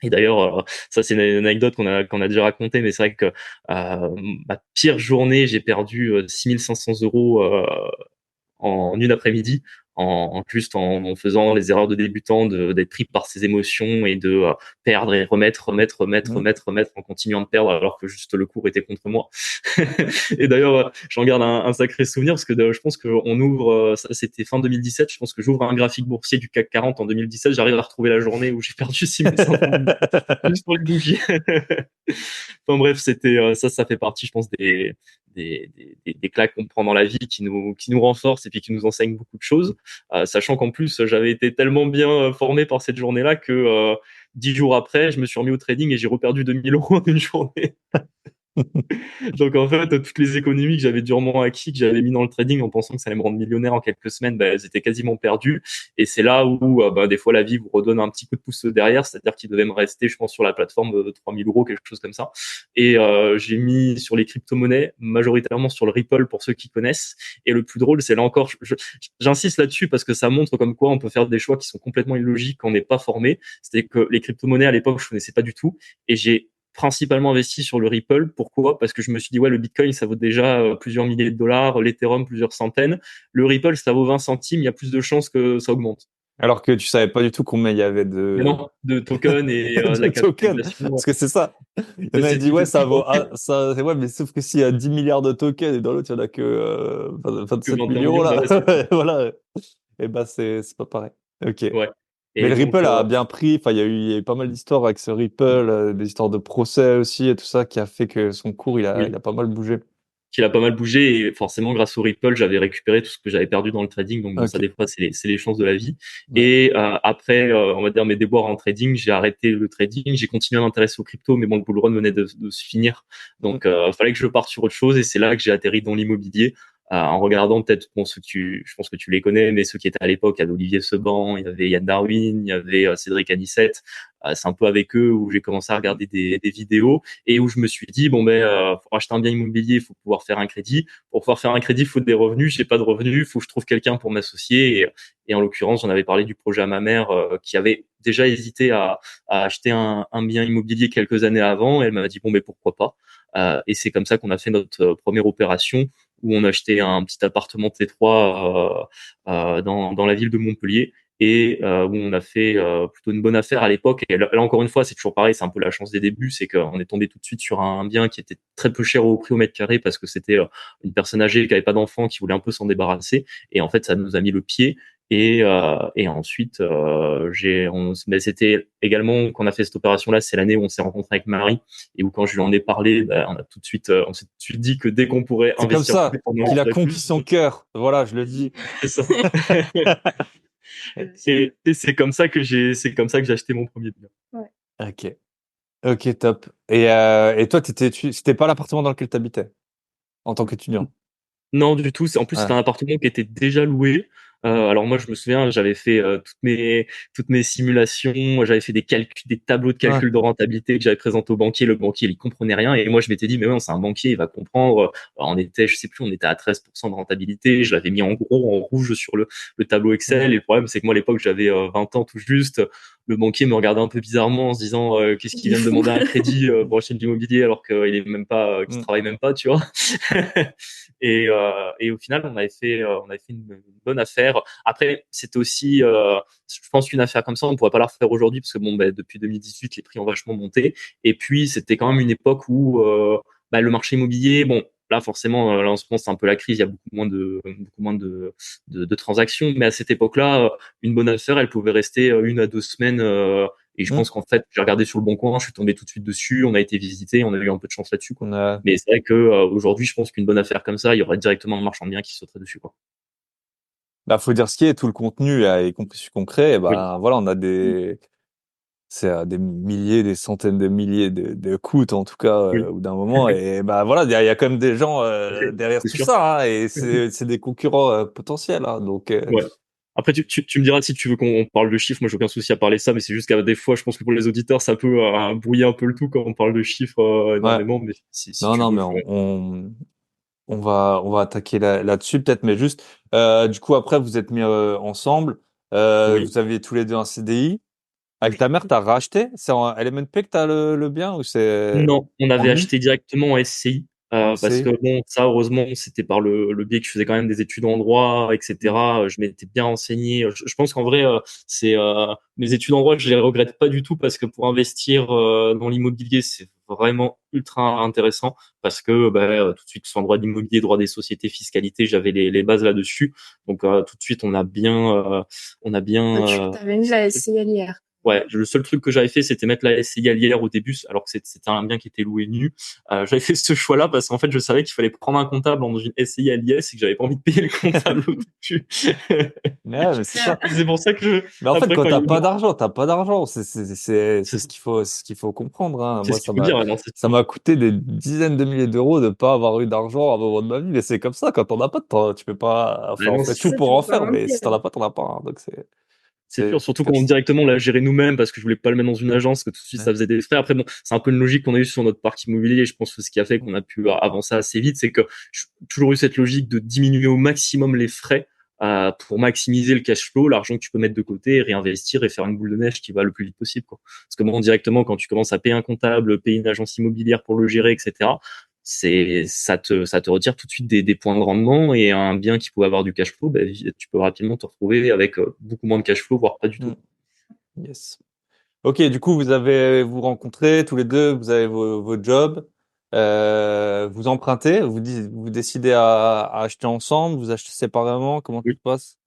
Et d'ailleurs, ça c'est une anecdote qu'on a déjà racontée, mais c'est vrai que ma pire journée, j'ai perdu 6 500 euros en une après-midi, juste en faisant les erreurs de débutant, d'être pris par ses émotions et de perdre et Mm. remettre en continuant de perdre alors que juste le cours était contre moi. Et d'ailleurs, j'en garde un sacré souvenir parce que je pense qu'on ouvre, ça c'était fin 2017, je pense que j'ouvre un graphique boursier du CAC 40 en 2017, j'arrive à retrouver la journée où j'ai perdu 6 500 juste pour les bougies. Enfin bref, ça fait partie, je pense, des claques qu'on prend dans la vie qui nous renforcent et puis qui nous enseignent beaucoup de choses, sachant qu'en plus j'avais été tellement bien formé par cette journée-là que 10 jours après, je me suis remis au trading et j'ai reperdu 2 000 € en une journée. Donc en fait, toutes les économies que j'avais durement acquis, que j'avais mis dans le trading en pensant que ça allait me rendre millionnaire en quelques semaines, elles étaient quasiment perdues. Et c'est là où des fois la vie vous redonne un petit coup de pouce derrière, c'est-à-dire qu'il devait me rester, je pense, sur la plateforme de 3 000 €, quelque chose comme ça. Et j'ai mis sur les crypto-monnaies, majoritairement sur le Ripple pour ceux qui connaissent. Et le plus drôle, c'est là encore, j'insiste là-dessus parce que ça montre comme quoi on peut faire des choix qui sont complètement illogiques quand on n'est pas formé. C'est-à-dire que les crypto-monnaies à l'époque, je connaissais pas du tout. Et j'ai principalement investi sur le Ripple. Pourquoi? Parce que je me suis dit, ouais, le Bitcoin, ça vaut déjà plusieurs milliers de dollars, l'Ethereum, plusieurs centaines. Le Ripple, ça vaut 20 centimes, il y a plus de chances que ça augmente. Alors que tu savais pas du tout combien il y avait Mais non, de tokens et de la tokens. capitalisation. Parce que c'est ça. Il y en a qui C'est dit, tout ouais, petit, ça vaut, quoi. ouais, mais sauf que s'il y a 10 milliards de tokens et dans l'autre, il y en a que Que 27 21 millions, millions, là. bah là, Voilà. Et c'est pas pareil. Ok. ouais. Mais Et le donc, Ripple a bien pris. Enfin, il y a eu pas mal d'histoires avec ce Ripple, des histoires de procès aussi et tout ça qui a fait que son cours, il oui, a pas mal bougé. qu'il a pas mal bougé et forcément grâce au Ripple j'avais récupéré tout ce que j'avais perdu dans le trading, donc bon, ça Ok. des fois c'est les chances de la vie. Ouais. Et après on va dire mes déboires en trading, j'ai arrêté le trading, j'ai continué à m'intéresser aux crypto, mais bon, le bull run venait de se finir, Mm. donc fallait que je parte sur autre chose et c'est là que j'ai atterri dans l'immobilier. En regardant peut-être, bon, je pense que tu les connais, mais ceux qui étaient à l'époque, il y avait Olivier Seban, il y avait Yann Darwin, il y avait Cédric Anissette. C'est un peu avec eux où j'ai commencé à regarder des vidéos et où je me suis dit, bon, pour acheter un bien immobilier, il faut pouvoir faire un crédit. Pour pouvoir faire un crédit, il faut des revenus. J'ai pas de revenus, il faut que je trouve quelqu'un pour m'associer. Et en l'occurrence, j'en avais parlé du projet à ma mère qui avait déjà hésité à acheter un bien immobilier quelques années avant. Et elle m'a dit, bon, mais pourquoi pas. Et c'est comme ça qu'on a fait notre première opération où on a acheté un petit appartement T3 dans la ville de Montpellier et où on a fait plutôt une bonne affaire à l'époque. Et là, encore une fois, c'est toujours pareil, c'est un peu la chance des débuts, c'est qu'on est tombé tout de suite sur un bien qui était très peu cher au prix au mètre carré parce que c'était une personne âgée qui avait pas d'enfant, qui voulait un peu s'en débarrasser. Et en fait, ça nous a mis le pied. Et ensuite, mais c'était également quand on a fait cette opération-là, c'est l'année où on s'est rencontré avec Marie et où quand je lui en ai parlé, on s'est tout de suite dit que dès qu'on pourrait C'est comme investir ça plus, on qu'il a investirait conquis plus. son cœur. Voilà, je le dis. C'est ça. Et c'est comme ça que j'ai acheté mon premier bien. Ouais. Ok. Ok, top. Et toi, c'était pas l'appartement dans lequel tu habitais en tant qu'étudiant? Non, du tout. En plus, Ouais. c'était un appartement qui était déjà loué. Alors moi, je me souviens, j'avais fait toutes mes simulations, j'avais fait des tableaux de Ouais. calcul de rentabilité que j'avais présenté au banquier. Le banquier, il comprenait rien. Et moi, je m'étais dit, mais ouais, c'est un banquier, il va comprendre. Je sais plus, on était à 13% de rentabilité. Je l'avais mis en gros, en rouge sur le tableau Excel. Et le problème, c'est que moi, à l'époque, j'avais 20 ans tout juste. Le banquier me regardait un peu bizarrement en se disant, qu'est-ce qu'il Il est vient de fou. demander un crédit pour acheter de l'immobilier alors qu'il est même pas, qu'il Mm. travaille même pas, tu vois. Et au final, on avait fait une bonne affaire. Après, c'était aussi, je pense qu'une affaire comme ça, on pourrait pas la refaire aujourd'hui parce que bon, depuis 2018, les prix ont vachement monté. Et puis, c'était quand même une époque où le marché immobilier, bon, là forcément, là en ce moment, c'est un peu la crise. Il y a beaucoup moins de transactions. Mais à cette époque-là, une bonne affaire, elle pouvait rester 1 à 2 semaines. Et je Mm. pense qu'en fait, j'ai regardé sur le bon coin, je suis tombé tout de suite dessus, on a été visité, on a eu un peu de chance là-dessus, quoi. Ouais. Mais c'est vrai que aujourd'hui, je pense qu'une bonne affaire comme ça, il y aurait directement un marchand de biens qui sauterait dessus, quoi. Bah, faut dire ce qui est, tout le contenu, y compris celui qu'on crée, et Oui. bah, voilà, on a c'est des milliers, des centaines de milliers de coûts, en tout cas, Oui. au d'un moment. Et bah, voilà, il y a quand même des gens derrière C'est tout sûr. ça, hein, et c'est des concurrents potentiels, hein, donc, Ouais. Après, tu me diras si tu veux qu'on parle de chiffres. Moi, j'ai aucun souci à parler de ça, mais c'est juste qu'à des fois, je pense que pour les auditeurs, ça peut brouiller un peu le tout quand on parle de chiffres ouais. énormément. Mais si Non, tu non, veux, mais on va attaquer là-dessus peut-être, mais juste, du coup, après, vous êtes mis ensemble, oui. vous aviez tous les deux un CDI. Avec Oui. ta mère, t'as racheté? C'est en LMNP que t'as le bien ou c'est Non, on en avait nu? acheté directement en SCI. En Parce que SCI? bon, ça heureusement, c'était par le biais que je faisais quand même des études en droit, Mm. etc. Je m'étais bien renseigné. Je pense qu'en vrai, c'est mes études en droit, je les regrette pas du tout parce que pour investir dans l'immobilier, c'est vraiment ultra intéressant parce que tout de suite, soit en droit de l'immobilier, droit des sociétés, fiscalité, j'avais les bases là-dessus. Donc tout de suite, on a bien, Tu avais mis la SCI hier. Ouais, le seul truc que j'avais fait, c'était mettre la SCI à l'IR au début, alors que c'était un bien qui était loué nu. J'avais fait ce choix-là parce qu'en fait, je savais qu'il fallait prendre un comptable dans une SCI à l'IS et que j'avais pas envie de payer le comptable au début. Ouais, mais c'est ça. C'est pour ça que Mais en fait, après, quand quand il y a eu t'as pas d'argent. C'est c'est ce qu'il faut comprendre, hein. c'est Moi, ce qu'il faut dire, non, ça m'a coûté des dizaines de milliers d'euros de pas avoir eu d'argent à un moment de ma vie. Mais c'est comme ça. Quand on n'a pas, tu peux pas, enfin, on non, fait c'est tout sûr. Ça, pour tu en peux pas faire. Mais mentir. si t'en as pas, t'en as pas, hein. Donc C'est sûr, surtout que quand directement on l'a géré nous-mêmes parce que je voulais pas le mettre dans une agence, que tout de suite ouais. ça faisait des frais. Après bon, c'est un peu une logique qu'on a eu sur notre parc immobilier. Et je pense que ce qui a fait qu'on a pu avancer assez vite, c'est que j'ai toujours eu cette logique de diminuer au maximum les frais pour maximiser le cash flow, l'argent que tu peux mettre de côté, réinvestir et faire une boule de neige qui va le plus vite possible, quoi. Parce que bon, directement quand tu commences à payer un comptable, payer une agence immobilière pour le gérer, etc. Ça te retire tout de suite des points de rendement, et un bien qui pouvait avoir du cash flow, ben, tu peux rapidement te retrouver avec beaucoup moins de cash flow, voire pas du tout. Yes. Ok, du coup, vous rencontrez tous les deux, vous avez vos jobs, vous empruntez, vous décidez à acheter ensemble, vous achetez séparément, comment ça Oui. se passe?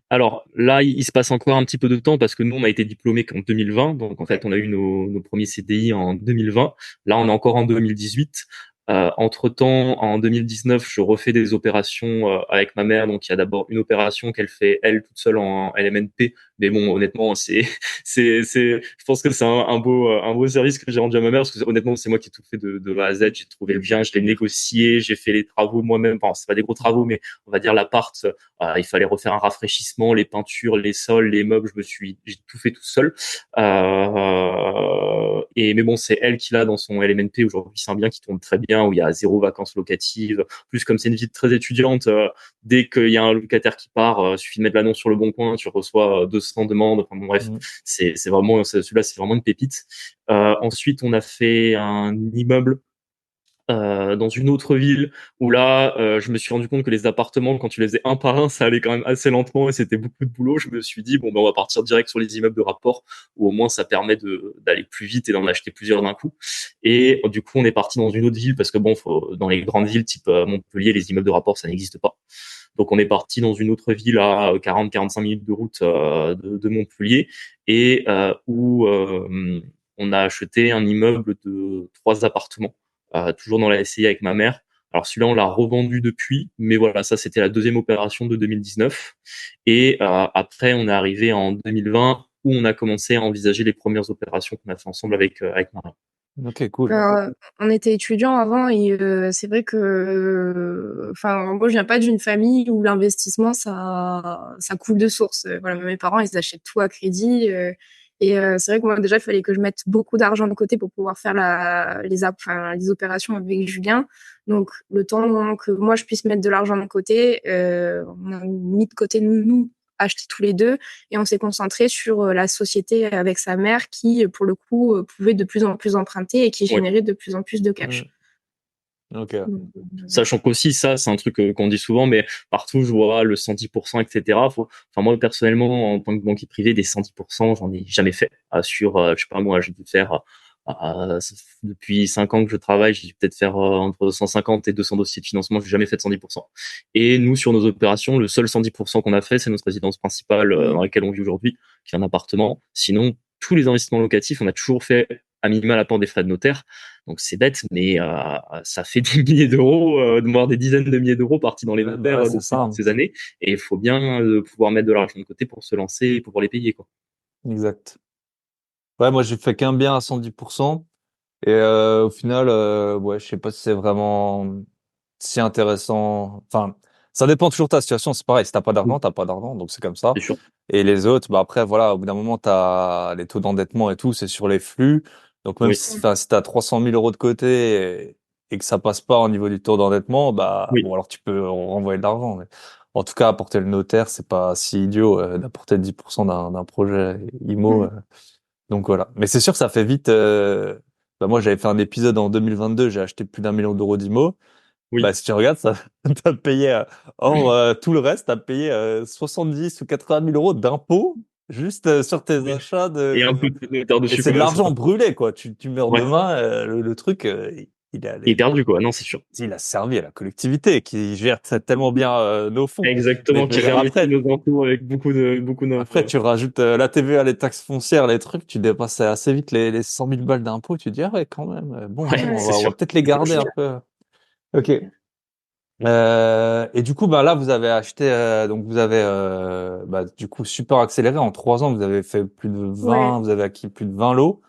Alors là, il se passe encore un petit peu de temps parce que nous, on a été diplômés qu'en 2020. Donc en fait, on a eu nos premiers CDI en 2020. Là, on est encore en 2018. Entre-temps, en 2019, je refais des opérations avec ma mère. Donc il y a d'abord une opération qu'elle fait elle toute seule en LMNP. Mais bon, honnêtement, je pense que c'est un beau service que j'ai rendu à ma mère parce que honnêtement, c'est moi qui ai tout fait de A à Z. J'ai trouvé le bien, je l'ai négocié, j'ai fait les travaux moi-même. Enfin, c'est pas des gros travaux, mais on va dire l'appart. Il fallait refaire un rafraîchissement, les peintures, les sols, les meubles. J'ai tout fait tout seul. Mais bon, c'est elle qui l'a dans son LMNP aujourd'hui. C'est un bien qui tourne très bien, où il y a zéro vacances locatives. Plus comme c'est une ville très étudiante, dès qu'il y a un locataire qui part, suffit de mettre l'annonce sur le bon coin, tu reçois 200 demandes. Enfin bon, bref, Mm. c'est vraiment celui-là, c'est vraiment une pépite. Ensuite, on a fait un immeuble dans une autre ville où là, je me suis rendu compte que les appartements, quand tu les faisais un par un, ça allait quand même assez lentement et c'était beaucoup de boulot. Je me suis dit, bon, ben, on va partir direct sur les immeubles de rapport où au moins ça permet d'aller plus vite et d'en acheter plusieurs d'un coup. Et du coup, on est parti dans une autre ville parce que bon, dans les grandes villes type Montpellier, les immeubles de rapport, ça n'existe pas. Donc, on est parti dans une autre ville à 40-45 minutes de route de Montpellier et où on a acheté un immeuble de 3 appartements toujours dans la SCI avec ma mère. Alors celui-là, on l'a revendu depuis, mais voilà, ça c'était la deuxième opération de 2019. Et après, on est arrivé en 2020 où on a commencé à envisager les premières opérations qu'on a fait ensemble avec Marie. Ok, cool. On était étudiants avant et c'est vrai que, enfin, moi, je viens pas d'une famille où l'investissement, ça coule de source. Voilà, mes parents, ils achètent tout à crédit. C'est vrai que moi, déjà, il fallait que je mette beaucoup d'argent de côté pour pouvoir faire les opérations avec Julien. Donc, le temps que moi, je puisse mettre de l'argent de côté, on a mis de côté nous acheter tous les deux et on s'est concentré sur la société avec sa mère qui, pour le coup, pouvait de plus en plus emprunter et qui Oui. générait de plus en plus de cash. Ok. Donc, Sachant qu'aussi, ça, c'est un truc qu'on dit souvent, mais partout, je vois le 110%, etc. Enfin, moi, personnellement, en tant que banquier privé, des 110%, j'en ai jamais fait. Sur, je sais pas, moi, j'ai dû faire, depuis 5 ans que je travaille, j'ai dû peut-être faire entre 150 et 200 dossiers de financement, j'ai jamais fait de 110%. Et nous, sur nos opérations, le seul 110% qu'on a fait, c'est notre résidence principale dans laquelle on vit aujourd'hui, qui est un appartement. Sinon, tous les investissements locatifs, on a toujours fait à minima l'apport des frais de notaire. Donc c'est bête, mais ça fait des milliers d'euros, voire des dizaines de milliers d'euros partis dans les notaires Ouais, c'est depuis ça, hein. toutes ces années. Et il faut bien pouvoir mettre de l'argent de côté pour se lancer et pouvoir les payer, quoi. Exact. Ouais, moi, j'ai fait qu'un bien à 110%. Et au final, ouais, je sais pas si c'est vraiment si intéressant. Enfin, ça dépend toujours de ta situation. C'est pareil. Si t'as pas d'argent, t'as pas d'argent. Donc c'est comme ça. C'est sûr. Et les autres, bah après, voilà, au bout d'un moment, t'as les taux d'endettement et tout, c'est sur les flux. Donc même Oui. si, enfin, si t'as 300 000 euros de côté et que ça passe pas au niveau du taux d'endettement, bah Oui. bon, alors tu peux renvoyer de l'argent. Mais en tout cas, apporter le notaire, c'est pas si idiot d'apporter 10% d'un projet IMO. Donc voilà. Mais c'est sûr que ça fait vite. Bah moi, j'avais fait un épisode en 2022, j'ai acheté plus d'1 million d'euros d'IMO. Bah, Oui. si tu regardes, ça, t'as payé, tout le reste, t'as payé 70 ou 80 000 euros d'impôts juste sur tes Oui. achats Et un de. peu de notaire Et dessus c'est quand de même, c'est l'argent pas. brûlé, quoi. Tu meurs Ouais. demain, le truc, Il est perdu, quoi. Non, c'est sûr. il a servi à la collectivité qui gère tellement bien nos fonds. Exactement, qui gère après, nos impôts avec beaucoup de après, tu rajoutes la TVA, les taxes foncières, les trucs, tu dépasses assez vite les 100 000 balles d'impôts. Tu te dis, ah ouais, quand même, bon, Ouais, Ouais. c'est on va sûr. peut-être les garder un peu. Ok. Et du coup, bah là, vous avez acheté, donc vous avez, bah, du coup, super accéléré. En 3 ans, vous avez fait plus de 20, Ouais. vous avez acquis plus de 20 lots.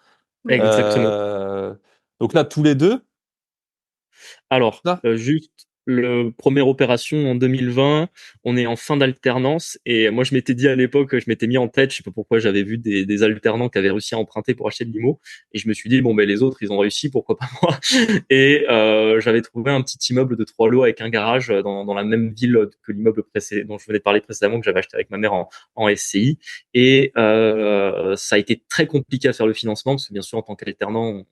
Ouais. Exactement. Donc là, tous les deux, Alors, là? juste le première opération en 2020, on est en fin d'alternance et moi je m'étais dit à l'époque, je m'étais mis en tête, je sais pas pourquoi, j'avais vu des alternants qui avaient réussi à emprunter pour acheter de l'IMO et je me suis dit bon ben les autres ils ont réussi, pourquoi pas moi. Et j'avais trouvé un petit immeuble de 3 lots avec un garage dans la même ville que l'immeuble précédent dont je venais de parler précédemment, que j'avais acheté avec ma mère en SCI. Et ça a été très compliqué à faire le financement parce que bien sûr en tant qu'alternant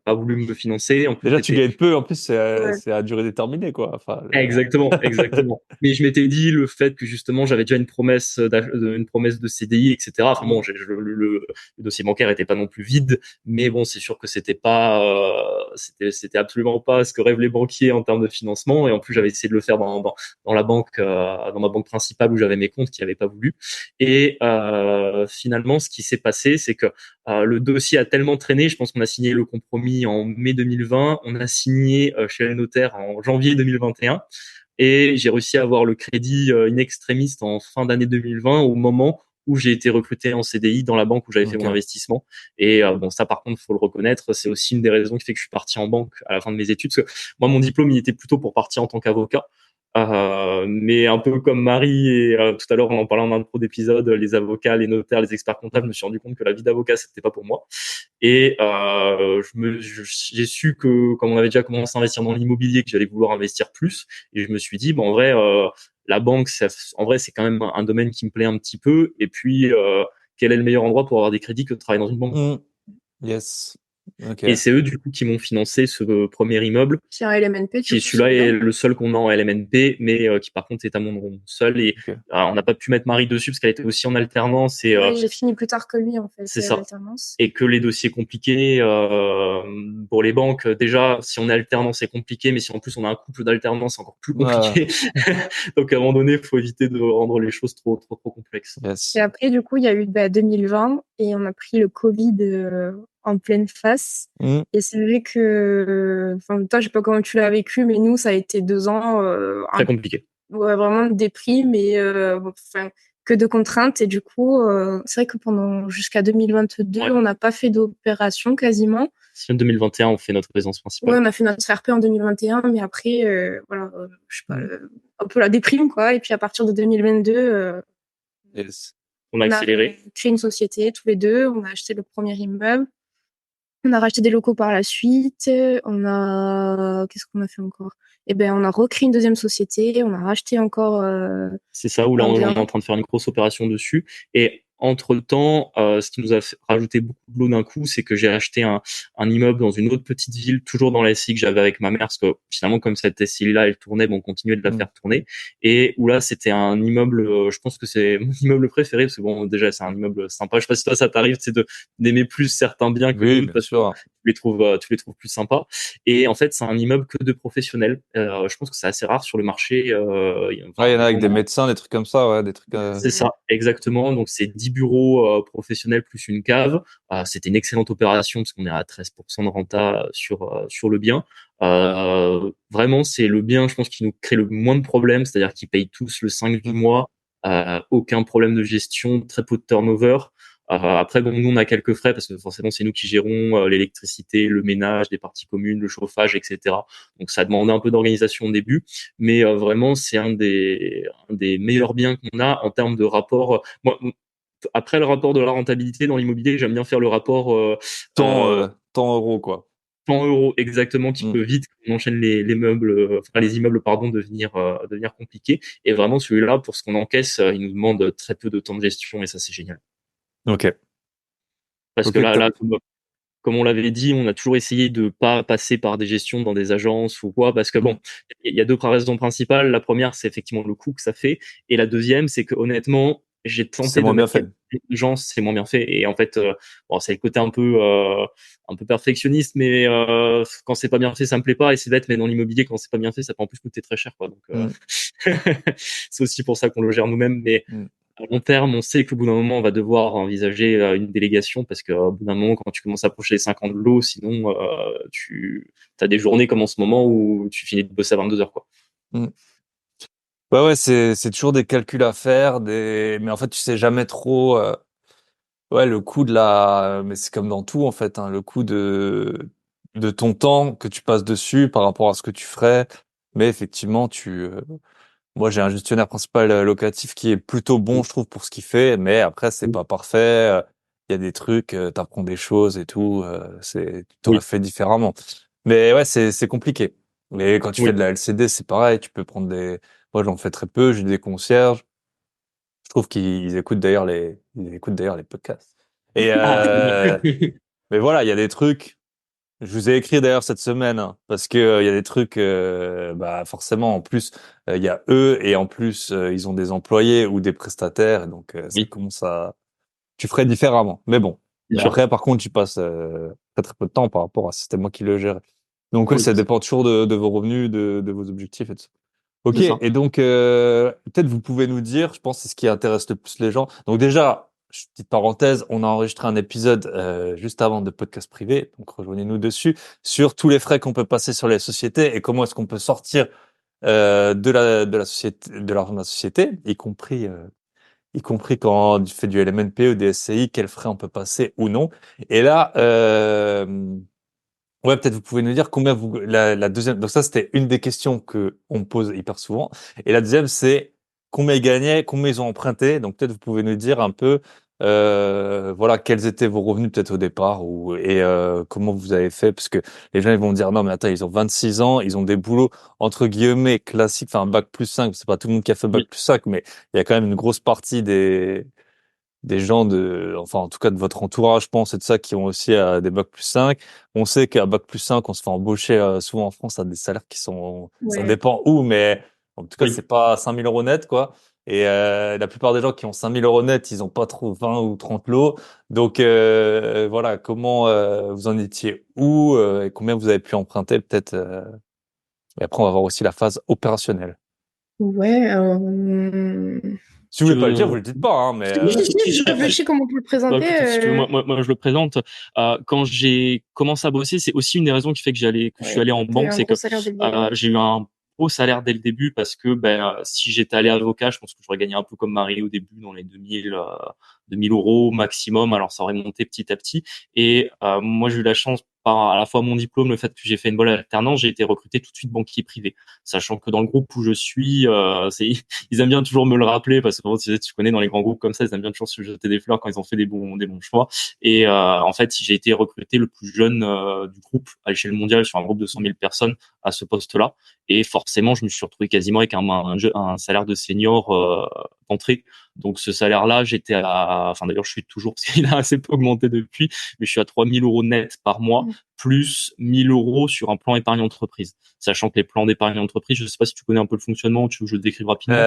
pas voulu me financer. En plus, Déjà, tu c'était gagnes peu. En plus, Ouais. c'est à durée déterminée, quoi. Enfin, exactement, exactement. Mais je m'étais dit le fait que justement j'avais déjà une promesse de CDI, etc. Enfin bon, le dossier bancaire était pas non plus vide, mais bon, c'est sûr que c'était absolument pas ce que rêvent les banquiers en termes de financement. Et en plus, j'avais essayé de le faire dans la banque, dans ma banque principale où j'avais mes comptes qui n'avaient pas voulu. Et finalement, ce qui s'est passé, c'est que le dossier a tellement traîné. Je pense qu'on a signé le compromis en mai 2020. On a signé chez le notaire en janvier 2021. Et j'ai réussi à avoir le crédit in extremis en fin d'année 2020 au moment où j'ai été recruté en CDI dans la banque où j'avais fait ok. mon investissement. Et bon, ça par contre, faut le reconnaître, c'est aussi une des raisons qui fait que je suis parti en banque à la fin de mes études. Parce que moi, mon diplôme, il était plutôt pour partir en tant qu'avocat. Mais un peu comme Marie et tout à l'heure on en parlait en intro d'épisode, les avocats, les notaires, les experts comptables, je me suis rendu compte que la vie d'avocat c'était pas pour moi. Et j'ai su que comme on avait déjà commencé à investir dans l'immobilier, que j'allais vouloir investir plus. Et je me suis dit bon en vrai la banque en vrai c'est quand même un domaine qui me plaît un petit peu. Et puis quel est le meilleur endroit pour avoir des crédits que de travailler dans une banque, quoi. Mm. Yes. Ok. Et c'est eux du coup qui m'ont financé ce premier immeuble Puis un LMNP, qui du est coup, c'est celui-là est bien. le seul qu'on a en LMNP, mais qui par contre est à mon nom seul. Et Ok. on n'a pas pu mettre Marie dessus parce qu'elle était aussi en alternance. Et Ouais, j'ai fini plus tard que lui, en fait, c'est ça. l'alternance. Et que les dossiers compliqués pour les banques, déjà, si on est alternant, c'est compliqué, mais si en plus on a un couple d'alternance, c'est encore plus Ouais. compliqué. Donc à un moment donné, il faut éviter de rendre les choses trop complexes. Yes. Et après, du coup, il y a eu 2020 et on a pris le Covid en pleine face. Mm. Et c'est vrai que, enfin, toi, je sais pas comment tu l'as vécu, mais nous, ça a été 2 ans Très compliqué. ouais, vraiment de déprime et enfin, que de contraintes. Et du coup, c'est vrai que pendant jusqu'à 2022, Ouais. on n'a pas fait d'opération quasiment. Si en 2021, on fait notre résidence Ouais, principale. on a fait notre RP en 2021, mais après, voilà, je sais pas, Mm. un peu la déprime, quoi. Et puis à partir de 2022, Yes. On a on a accéléré. créé une société tous les deux, on a acheté le premier immeuble, on a racheté des locaux par la suite, on a, qu'est-ce qu'on a fait encore? Eh ben, on a recréé une deuxième société, on a racheté encore C'est ça où là un on est bien. en train de faire une grosse opération dessus. Et entre-temps, ce qui nous a rajouté beaucoup de l'eau d'un coup, c'est que j'ai acheté un immeuble dans une autre petite ville, toujours dans la SCI que j'avais avec ma mère, parce que finalement comme cette SCI-là, elle tournait, bon, on continuait de la Mm. faire tourner. Et où là, c'était un immeuble, je pense que c'est mon immeuble préféré, parce que bon, déjà c'est un immeuble sympa. Je sais pas si toi ça t'arrive, c'est d'aimer plus certains biens que Oui, d'autres, bien parce que sûr. tu les trouves plus sympas. Et en fait, c'est un immeuble que de professionnels. Je pense que c'est assez rare sur le marché. Ouais, il Enfin, y en a les avec gens des médecins, des trucs comme ça, ouais, des trucs. c'est ça, exactement. Donc, c'est 10 bureaux professionnels plus une cave. C'était une excellente opération parce qu'on est à 13% de renta sur le bien. Vraiment, c'est le bien, je pense, qui nous crée le moins de problèmes, c'est-à-dire qu'ils payent tous le 5 du Mm. mois. Aucun problème de gestion, très peu de turnover. Après, bon, nous, on a quelques frais parce que forcément, c'est nous qui gérons l'électricité, le ménage, des parties communes, le chauffage, etc. Donc, ça demande un peu d'organisation au début, mais vraiment, c'est un des meilleurs biens qu'on a en termes de rapport. Moi, après le rapport de la rentabilité dans l'immobilier, j'aime bien faire le rapport Temps euros, quoi. 100 euros exactement, qui Mm. peut vite, quand on enchaîne les meubles, enfin les immeubles, pardon, devenir compliqué. Et vraiment, celui-là, pour ce qu'on encaisse, il nous demande très peu de temps de gestion et ça, c'est génial. Ok. Parce que Ok, là, top. comme on l'avait dit, on a toujours essayé de pas passer par des gestions dans des agences ou quoi, parce que Mm. bon, il y a deux raisons principales. La première, c'est effectivement le coût que ça fait, et la deuxième, c'est que honnêtement, j'ai C'est tenté de moins bien mettre fait. quelques gens, c'est moins bien fait. Et en fait, bon, c'est le côté un peu perfectionniste, mais quand c'est pas bien fait, ça me plaît pas. Et c'est bête, mais dans l'immobilier, quand c'est pas bien fait, ça peut en plus coûter très cher, quoi. Donc, Mm. c'est aussi pour ça qu'on le gère nous-mêmes. Mais Mm. à long terme, on sait qu'au bout d'un moment, on va devoir envisager une délégation parce qu'au bout d'un moment, quand tu commences à approcher les 5 ans de l'eau, sinon, tu as des journées comme en ce moment où tu finis de bosser à 22 heures, quoi. Mm. Ouais, c'est toujours des calculs à faire, mais en fait, tu sais jamais trop, ouais, le coût mais c'est comme dans tout, en fait, hein, le coût de ton temps que tu passes dessus par rapport à ce que tu ferais. Mais effectivement, moi, j'ai un gestionnaire principal locatif qui est plutôt bon, je trouve, pour ce qu'il fait, mais après, c'est pas parfait. Il y a des trucs, t'apprends des choses et tout, tu t'aurais Oui, fait différemment. Mais ouais, c'est compliqué. Mais quand tu fais oui. de la LCD, c'est pareil, tu peux prendre moi, j'en fais très peu, j'ai des concierges. Je trouve qu'ils ils écoutent d'ailleurs les podcasts. Et, Ah, mais voilà, il y a des trucs. Je vous ai écrit d'ailleurs cette semaine, hein, parce que il y a des trucs, bah forcément en plus il y a eux et en plus ils ont des employés ou des prestataires, et donc ça oui, commence tu ferais différemment. Mais bon, bien mais sûr. après par contre tu passes très très peu de temps par rapport à si c'était moi qui le gérais. Donc ouais, Oui, ça dépend toujours de vos revenus, de vos objectifs et tout ça. Ok, c'est ça. et donc peut-être vous pouvez nous dire, je pense que c'est ce qui intéresse le plus les gens. Donc déjà, petite parenthèse, on a enregistré un épisode juste avant de podcast privé, donc rejoignez-nous dessus, sur tous les frais qu'on peut passer sur les sociétés et comment est-ce qu'on peut sortir de la société, de l'argent de la société, y compris quand tu fais du LMNP ou des SCI, quels frais on peut passer ou non. Et là, ouais, peut-être vous pouvez nous dire combien la deuxième. Donc ça, c'était une des questions que on me pose hyper souvent. Et la deuxième, c'est combien ils gagnaient, combien ils ont emprunté. Donc peut-être vous pouvez nous dire un peu, voilà, quels étaient vos revenus peut-être au départ comment vous avez fait, parce que les gens ils vont dire non mais attends, ils ont 26 ans, ils ont des boulots entre guillemets classiques, enfin bac plus 5. C'est pas tout le monde qui a fait bac Oui, plus 5, mais il y a quand même une grosse partie des gens enfin en tout cas de votre entourage, je pense, et de ça qui ont aussi des bac plus 5. On sait qu'à bac plus 5, on se fait embaucher souvent en France à des salaires qui sont, ça Ouais. dépend où, mais en tout cas oui. c'est pas 5 000 € net quoi. Et la plupart des gens qui ont 5 000 € net, ils ont pas trop 20 ou 30 lots. Donc voilà, comment vous en étiez où et combien vous avez pu emprunter peut-être. Et après on va voir aussi la phase opérationnelle. Ouais, Si vous voulez pas le dire, vous Je, le dites pas, hein, mais si, si, je euh, réfléchis comment on peut le bah, présenter. écoute, si tu veux, moi, je le présente. Quand j'ai commencé à bosser, c'est aussi une des raisons qui fait que je suis Ouais, allé en t'as eu banque, un c'est gros que salaire dès le début. j'ai eu un gros salaire dès le début parce que si j'étais allé avocat, je pense que j'aurais gagné un peu comme Marie au début, dans les 2000 € maximum. Alors ça aurait monté petit à petit. Et moi, j'ai eu la chance, par à la fois mon diplôme, le fait que j'ai fait une bonne alternance, j'ai été recruté tout de suite banquier privé. Sachant que dans le groupe où je suis, ils aiment bien toujours me le rappeler parce que bon, tu connais dans les grands groupes comme ça, ils aiment bien toujours se jeter des fleurs quand ils ont fait des bons choix. Et en fait, j'ai été recruté le plus jeune du groupe à l'échelle mondiale sur un groupe de 100 000 personnes à ce poste-là. Et forcément, je me suis retrouvé quasiment avec un salaire de senior d'entrée. Donc ce salaire-là, enfin d'ailleurs, je suis toujours, parce qu'il a assez peu augmenté depuis, mais je suis à 3 000 € net par mois, Mm. plus 1 000 € sur un plan épargne entreprise. Sachant que les plans d'épargne entreprise, je sais pas si tu connais un peu le fonctionnement, tu veux que je le décrive rapidement?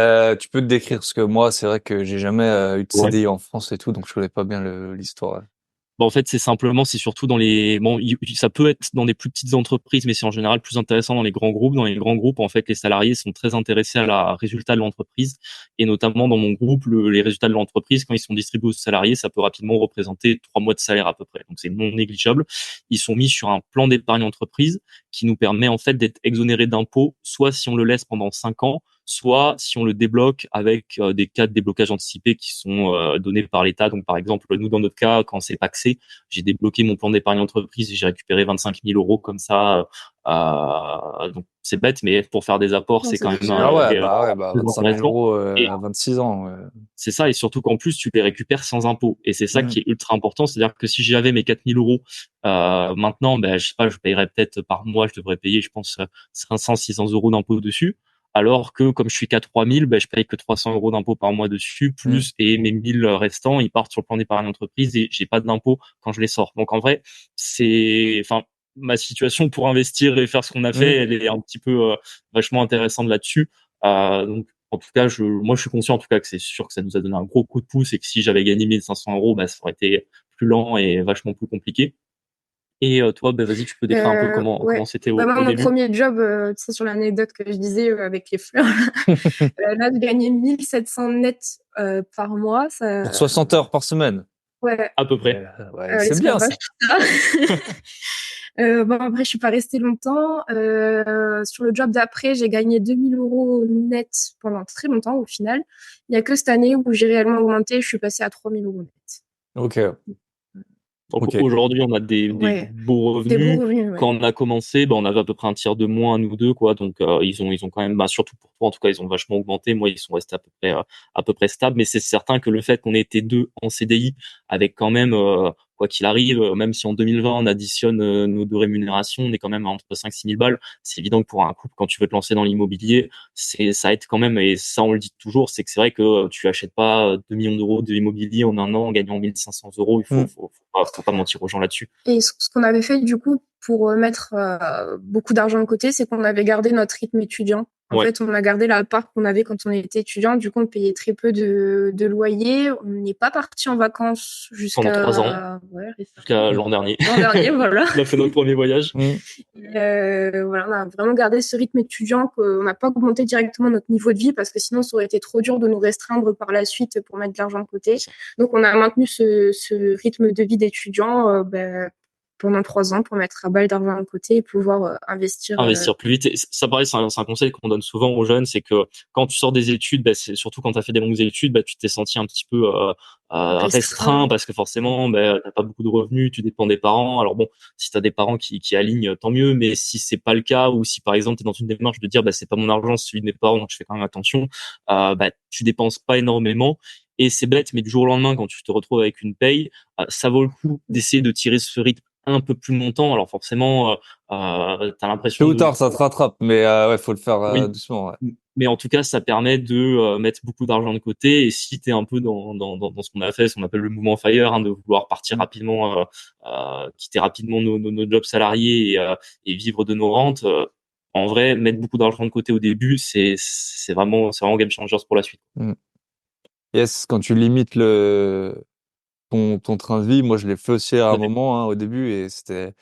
Tu peux te décrire parce que moi, c'est vrai que j'ai jamais eu de Ouais. CDI en France et tout, donc je connais pas bien l'histoire. Ouais. Bah, en fait, c'est surtout dans ça peut être dans des plus petites entreprises, mais c'est en général plus intéressant dans les grands groupes. Dans les grands groupes, en fait, les salariés sont très intéressés à la résultat de l'entreprise. Et notamment dans mon groupe, les résultats de l'entreprise, quand ils sont distribués aux salariés, ça peut rapidement représenter 3 mois de salaire à peu près. Donc c'est non négligeable. Ils sont mis sur un plan d'épargne entreprise qui nous permet, en fait, d'être exonérés d'impôts, soit si on le laisse pendant 5 ans, soit si on le débloque avec des cas de déblocage anticipé qui sont donnés par l'État. Donc, par exemple, nous, dans notre cas, quand c'est paxé, j'ai débloqué mon plan d'épargne entreprise et j'ai récupéré 25 000 € comme ça. Donc, c'est bête, mais pour faire des apports, Non, c'est c'est quand même Ah bien. ouais, bah très 25 000 intéressant. euros Et à 26 ans. Ouais. c'est ça, et surtout qu'en plus, tu les récupères sans impôt. Et c'est ça Mm. qui est ultra important. C'est-à-dire que si j'avais mes 4 000 € maintenant, je sais pas, je payerais peut-être par mois, je devrais payer, je pense, 500, 600 € d'impôt dessus. Alors que comme je suis qu'à 3 000, je paye que 300 € d'impôt par mois dessus, Mm. plus, et mes 1 000 restants, ils partent sur le plan d'épargne entreprise et j'ai pas d'impôt quand je les sors. Donc en vrai, enfin, ma situation pour investir et faire ce qu'on a Mm. fait, elle est un petit peu vachement intéressante là-dessus. Donc En tout cas, moi, je suis conscient, en tout cas, que c'est sûr que ça nous a donné un gros coup de pouce et que si j'avais gagné 1500 euros, bah, ça aurait été plus lent et vachement plus compliqué. Et toi, bah, vas-y, tu peux décrire un peu comment c'était Vraiment, au mon début. premier job, tu sais, sur l'anecdote que je disais avec les fleurs, là, je gagnais 1700 net par mois. Pour 60 heures par semaine. Ouais, À peu près. Ouais, c'est bien ça. Bon, après, je suis pas restée longtemps. Sur le job d'après, j'ai gagné 2000 euros net pendant très longtemps au final. Il y a que cette année où j'ai réellement augmenté, je suis passée à 3000 euros net. Ok. Donc Ok. aujourd'hui, on a des Ouais, beaux des beaux revenus. revenus, ouais. Quand on a commencé, bah, on avait à peu près un tiers de moins, nous deux, quoi. Donc ils ont quand même, bah, surtout pour toi, en tout cas, ils ont vachement augmenté. Moi, ils sont restés à peu près stables. Mais c'est certain que le fait qu'on ait été deux en CDI, avec quand même, quoi qu'il arrive, même si en 2020 on additionne nos deux rémunérations, on est quand même à entre 5 6 000 balles. C'est évident que pour un couple, quand tu veux te lancer dans l'immobilier, ça aide quand même. Et ça, on le dit toujours, c'est que c'est vrai que tu achètes pas 2 millions d'euros de immobilier en un an en gagnant 1500 euros. Faut pas mentir aux gens là-dessus. Et ce qu'on avait fait du coup pour mettre beaucoup d'argent de côté, c'est qu'on avait gardé notre rythme étudiant. En Ouais. fait, on a gardé la part qu'on avait quand on était étudiant. Du coup, on payait très peu de loyer. On n'est pas parti en vacances Pendant 3 ans, récemment. jusqu'à l'an dernier. L'an dernier, voilà. On a fait notre premier voyage. Voilà, on a vraiment gardé ce rythme étudiant, qu'on n'a pas augmenté directement notre niveau de vie parce que sinon, ça aurait été trop dur de nous restreindre par la suite pour mettre de l'argent de côté. Donc, on a maintenu ce rythme de vie d'étudiant pendant 3 ans pour mettre à balle d'argent de côté et pouvoir investir. Investir plus vite. Et ça, pareil, c'est un conseil qu'on donne souvent aux jeunes, c'est que quand tu sors des études, bah, c'est surtout quand tu as fait des longues études, bah, tu t'es senti un petit peu restreint parce que forcément, bah, t'as pas beaucoup de revenus, tu dépends des parents. Alors bon, si tu as des parents qui alignent, tant mieux. Mais si c'est pas le cas, ou si par exemple tu es dans une démarche de dire, bah, c'est pas mon argent, c'est celui de mes parents, donc je fais quand même attention, bah, tu dépenses pas énormément. Et c'est bête, mais du jour au lendemain, quand tu te retrouves avec une paye, ça vaut le coup d'essayer de tirer ce rythme un peu plus longtemps. Alors forcément, t'as l'impression Tôt ou de... tard, ça te rattrape, mais ouais, faut le faire Oui, doucement. Ouais. mais en tout cas, ça permet de mettre beaucoup d'argent de côté. Et si t'es un peu dans ce qu'on a fait, ce qu'on appelle le mouvement FIRE, hein, de vouloir partir rapidement, quitter rapidement nos jobs salariés et vivre de nos rentes, en vrai, mettre beaucoup d'argent de côté au début, c'est vraiment game changer pour la suite. Mm. Yes, quand tu limites ton train de vie, moi je l'ai fait aussi à Tout un à fait. moment au début et c'était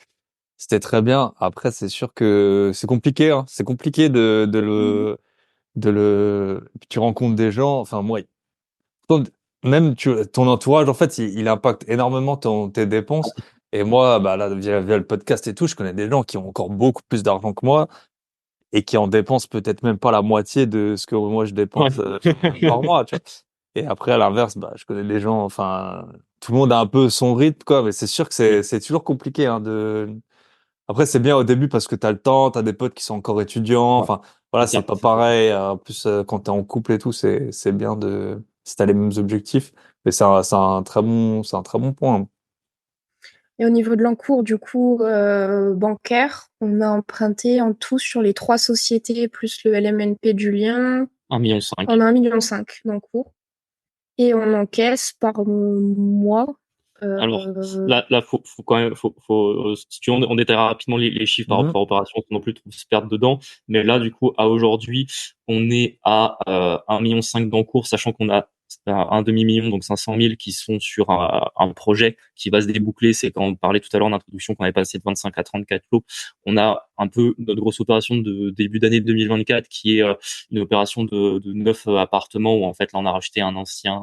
très bien. Après, c'est sûr que c'est compliqué, hein. C'est compliqué puis tu rencontres des gens. Enfin, moi, ton- même ton entourage, en fait, il impacte énormément tes dépenses. Et moi, bah là, via le podcast et tout, je connais des gens qui ont encore beaucoup plus d'argent que moi et qui en dépensent peut-être même pas la moitié de ce que moi je Ouais. dépense par mois, tu vois. Et après, à l'inverse, bah, je connais des gens, enfin, tout le monde a un peu son rythme, quoi. Mais c'est sûr que c'est toujours compliqué, hein, Après, c'est bien au début parce que t'as le temps, t'as des potes qui sont encore étudiants. Ouais, Enfin, voilà, c'est c'est ça. pas pareil. En plus, quand t'es en couple et tout, c'est bien si t'as les mêmes objectifs. Mais c'est un très bon point. Et au niveau de l'encours, du coup, bancaire, on a emprunté en tout sur les 3 sociétés plus le LMNP du lien. 1,5 million. On a 1,5 million d'encours. Et on encaisse par mois. Alors là, faut quand même, si tu veux, on détaillera rapidement les chiffres Mhm. par opération, pour non plus trop se perdre dedans. Mais là, du coup, à aujourd'hui, on est à 1,5 million d'encours, sachant qu'on a un demi-million, donc 500 000 qui sont sur un projet qui va se déboucler. C'est quand on parlait tout à l'heure en introduction qu'on avait passé de 25 à 34 lots. On a un peu notre grosse opération de début d'année 2024 qui est une opération de 9 appartements où en fait là on a racheté un ancien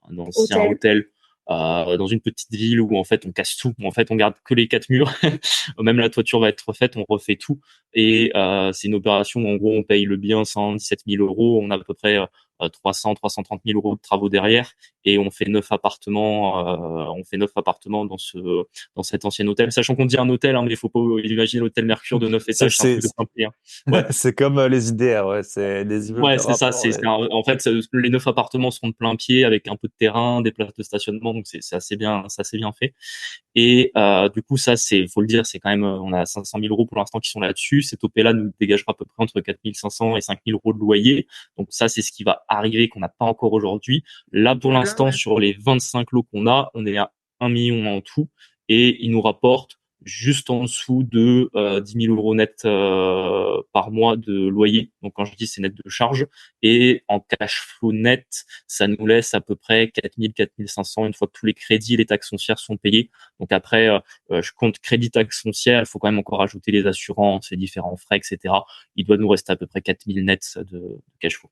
Hôtel. hôtel dans une petite ville où en fait on casse tout, en fait on garde que les 4 murs, même la toiture va être refaite, on refait tout et c'est une opération où en gros on paye le bien 117 000 euros, on a à peu près 330 000 euros de travaux derrière et on fait 9 appartements dans cet ancien hôtel, sachant qu'on dit un hôtel, hein, mais il faut pas imaginer l'hôtel Mercure de 9 Ça, étages, c'est un truc de plein pied. Hein. Ouais. c'est comme les IDR, ouais, c'est des immeubles Ouais, de c'est ça. rapport. Ouais. En fait, les 9 appartements seront de plein pied avec un peu de terrain, des places de stationnement, donc c'est assez bien fait. Et du coup, ça, faut le dire, c'est quand même, on a 500 000 euros pour l'instant qui sont là-dessus. Cette OP-là nous dégagera à peu près entre 4 500 et 5 000 euros de loyer. Donc ça, c'est ce qui va arriver qu'on n'a pas encore aujourd'hui. Là, pour Voilà, l'instant, ouais. sur les 25 lots qu'on a, on est à 1 million en tout et il nous rapporte juste en dessous de 10 000 euros net par mois de loyer. Donc quand je dis c'est net de charge, et en cash flow net, ça nous laisse à peu près 4 000, 4 500 une fois que tous les crédits et les taxes foncières sont payés. Donc après, je compte crédit, taxes foncières, il faut quand même encore ajouter les assurances, les différents frais, etc. Il doit nous rester à peu près 4 000 nets de cash flow.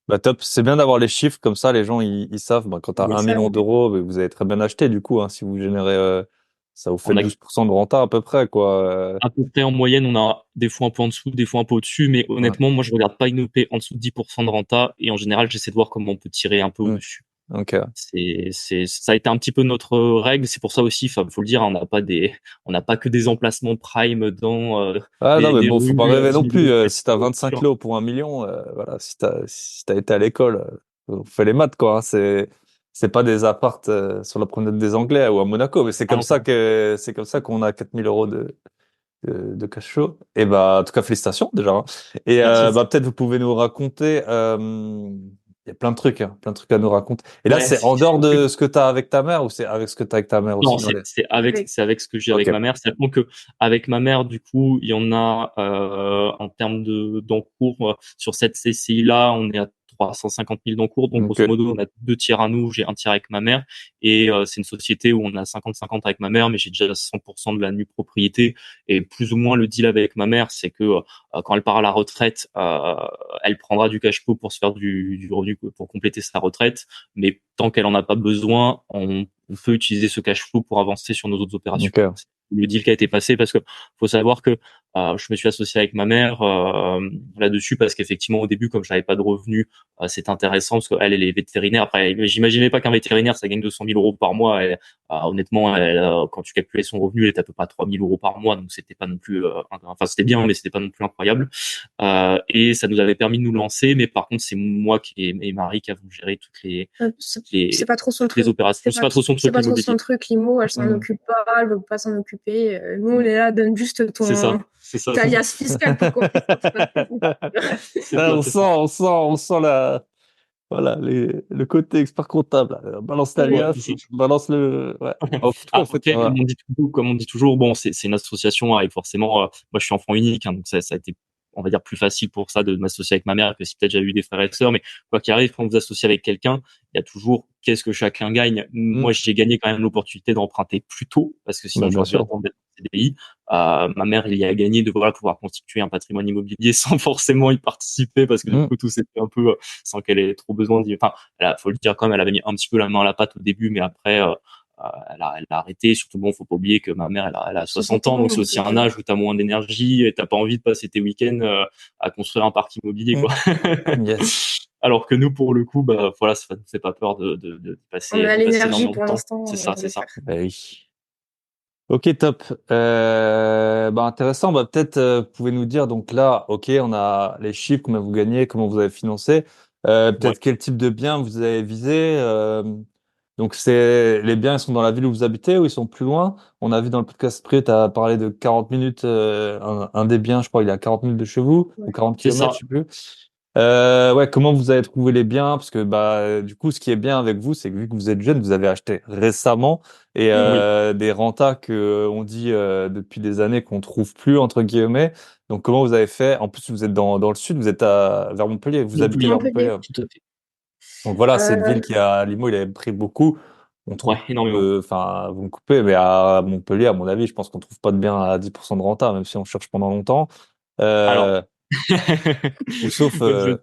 Bah top, c'est bien d'avoir les chiffres comme ça, les gens ils savent. Bah, quand tu as Oui, 1 ça, million d'euros, bah, vous avez très bien acheté du coup. Hein, si vous générez, ça vous fait on a 12% de renta à peu près quoi. à peu près en moyenne, on a des fois un peu en dessous, des fois un peu au-dessus, mais Ouais. honnêtement, moi je regarde pas une OP en dessous de 10% de renta, et en général, j'essaie de voir comment on peut tirer un peu Mm. au-dessus. Ok. Ça a été un petit peu notre règle. C'est pour ça aussi, faut le dire, on n'a pas que des emplacements prime dans Ah non mais des bon, faut pas rues à rêver 10 non 000 plus. euros. Si t'as 25 kilos pour 1 million, voilà, si t'as été à l'école, fais les maths quoi. Hein, c'est pas des appartes sur la promenade des Anglais ou à Monaco, mais Ah non, c'est comme ça qu'on a 4 000 euros de cash flow. Et bah, en tout cas, félicitations déjà. Hein. Et merci. bah, peut-être vous pouvez nous raconter. Il y a plein de trucs, hein, plein de trucs à nous raconter. Et là, Ouais, c'est en dehors de ce que tu as avec ta mère ou c'est avec ce que tu as avec ta mère non, aussi dans les. c'est avec ce que j'ai Ok. avec ma mère. C'est que avec ma mère, du coup, il y en a en termes d'encours sur cette CCI là, on est à 350 000 d'encours. Donc Ok. grosso modo, on a 2 tiers à nous, j'ai un tiers avec ma mère, et c'est une société où on a 50-50 avec ma mère, mais j'ai déjà 100% de la nue propriété. Et plus ou moins le deal avec ma mère, c'est que quand elle part à la retraite, elle prendra du cash flow pour se faire du revenu pour compléter sa retraite, mais tant qu'elle en a pas besoin, on peut utiliser ce cash flow pour avancer sur nos autres opérations. Ok. C'est le deal qui a été passé, parce que faut savoir que je me suis associé avec ma mère là-dessus, parce qu'effectivement au début, comme je n'avais pas de revenus, c'est intéressant parce qu'elle elle est vétérinaire. Après, j'imaginais pas qu'un vétérinaire ça gagne 200 000 euros par mois. Honnêtement, quand tu calculais son revenu, elle était à peu près à 3 000 euros par mois, donc c'était pas non plus, enfin c'était bien, mais c'était pas non plus incroyable. Et ça nous avait permis de nous lancer, mais par contre c'est moi et Marie qui avons géré c'est pas trop son toutes les truc. opérations. C'est pas trop son C'est truc pas trop son l'immobilier. truc, l'IMO, elle s'en Mm. occupe pas, elle veut pas s'en occuper. Nous, on est là, donne juste C'est ça, c'est ça, ta alias fiscale pour qu'on puisse sortir notre truc. c'est Là, ça, c'est ça. on sent voilà, le côté expert comptable. Là. Balance Oui. Ouais, l'alias, c'est ça. balance le, ouais. En tout cas, en fait, Après, voilà. comme on dit toujours, bon, c'est une association avec forcément, moi je suis enfant unique, hein, donc ça a été, on va dire, plus facile pour ça de m'associer avec ma mère que si peut-être j'avais eu des frères et sœurs. Mais quoi qu'il arrive, quand vous associez avec quelqu'un, il y a toujours qu'est-ce que chacun gagne. Mm. Moi, j'ai gagné quand même l'opportunité d'emprunter plus tôt, parce que Bah, sinon bien j'aurais dû sûr. attendre d'être en CDI. Ma mère, il y a gagné de voilà, pouvoir constituer un patrimoine immobilier sans forcément y participer, parce que du Mm. coup tout s'est fait un peu sans qu'elle ait trop besoin d'y. Enfin, faut le dire quand même, elle avait mis un petit peu la main à la pâte au début, mais après elle a arrêté. Surtout, bon, faut pas oublier que ma mère, elle a 60 ans, donc c'est aussi un âge où tu as moins d'énergie et t'as pas envie de passer tes week-ends à construire un parc immobilier, quoi. Yes. Alors que nous, pour le coup, bah voilà, ça ne fait pas peur On a de passer l'énergie énormément de pour temps. l'instant C'est ça, de c'est le ça. faire. Bah oui. Ok, top. Bah intéressant. Bah peut-être vous pouvez nous dire donc là, ok, on a les chiffres, combien vous gagnez, comment vous avez financé. Ouais, Peut-être quel type de biens vous avez visé. Donc c'est les biens, ils sont dans la ville où vous habitez ou ils sont plus loin. On a vu dans le podcast pré, tu as parlé de 40 minutes. Un des biens, je crois, il est à 40 minutes de chez vous ou Ouais. 40 c'est kilomètres, ça. je sais plus. Ouais, comment vous avez trouvé les biens? Parce que bah du coup, ce qui est bien avec vous, c'est que vu que vous êtes jeune, vous avez acheté récemment et Oui. des rentas que on dit depuis des années qu'on trouve plus entre guillemets. Donc comment vous avez fait? En plus, vous êtes dans le sud, vous êtes vers Montpellier, vous habitez Montpellier, vers Montpellier. Montpellier. tout à fait. Donc voilà, cette Euh, ville qui a Limo, il avait pris beaucoup. On trouve, Ouais, énormément. enfin, vous me coupez, mais à Montpellier, à mon avis, je pense qu'on trouve pas de biens à 10% de renta, même si on cherche pendant longtemps. Alors, Euh, ou sauf moi,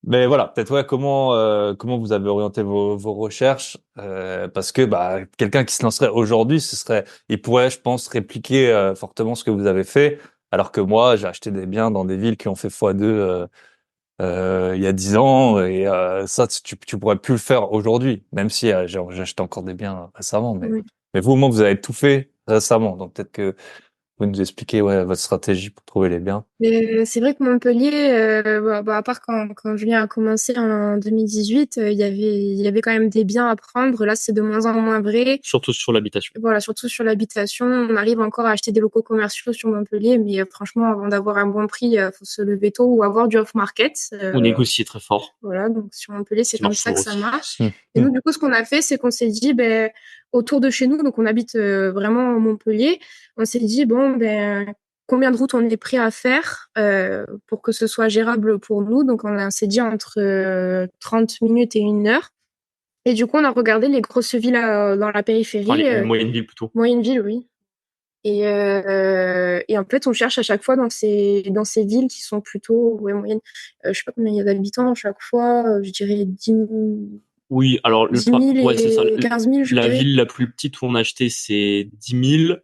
mais voilà, peut-être ouais, comment vous avez orienté vos recherches parce que bah quelqu'un qui se lancerait aujourd'hui, il pourrait, je pense, répliquer fortement ce que vous avez fait, alors que moi, j'ai acheté des biens dans des villes qui ont fait x2 il y a 10 ans et ça, tu pourrais plus le faire aujourd'hui, même si j'ai acheté encore des biens récemment, oui. mais vous au moins vous avez tout fait récemment, donc peut-être que vous nous expliquer ouais votre stratégie pour trouver les biens. Mais c'est vrai que Montpellier, à part quand Julien a commencé en 2018, il y avait quand même des biens à prendre. Là, c'est de moins en moins vrai. surtout sur l'habitation. Voilà, surtout sur l'habitation. On arrive encore à acheter des locaux commerciaux sur Montpellier, mais franchement, avant d'avoir un bon prix, faut se lever tôt ou avoir du off-market. On négocie très fort, Voilà, donc sur Montpellier, c'est qui comme marche ça toujours que ça aussi. marche. Hmm. Et nous, du coup, ce qu'on a fait, c'est qu'on s'est dit, ben, autour de chez nous. Donc, on habite vraiment à Montpellier. On s'est dit, bon, ben, combien de routes on est prêt à faire pour que ce soit gérable pour nous. Donc, on s'est dit entre 30 minutes et 1 heure. Et du coup, on a regardé les grosses villes dans la périphérie. Les moyennes villes plutôt. Moyennes villes, oui. Et en fait, on cherche à chaque fois dans ces villes qui sont plutôt moyennes. Je sais pas combien il y a d'habitants à chaque fois. Je dirais 10 000, Oui, alors 10 000 ouais, c'est ça. et 15 000, je La dirais. ville la plus petite où on a acheté, c'est 10 000.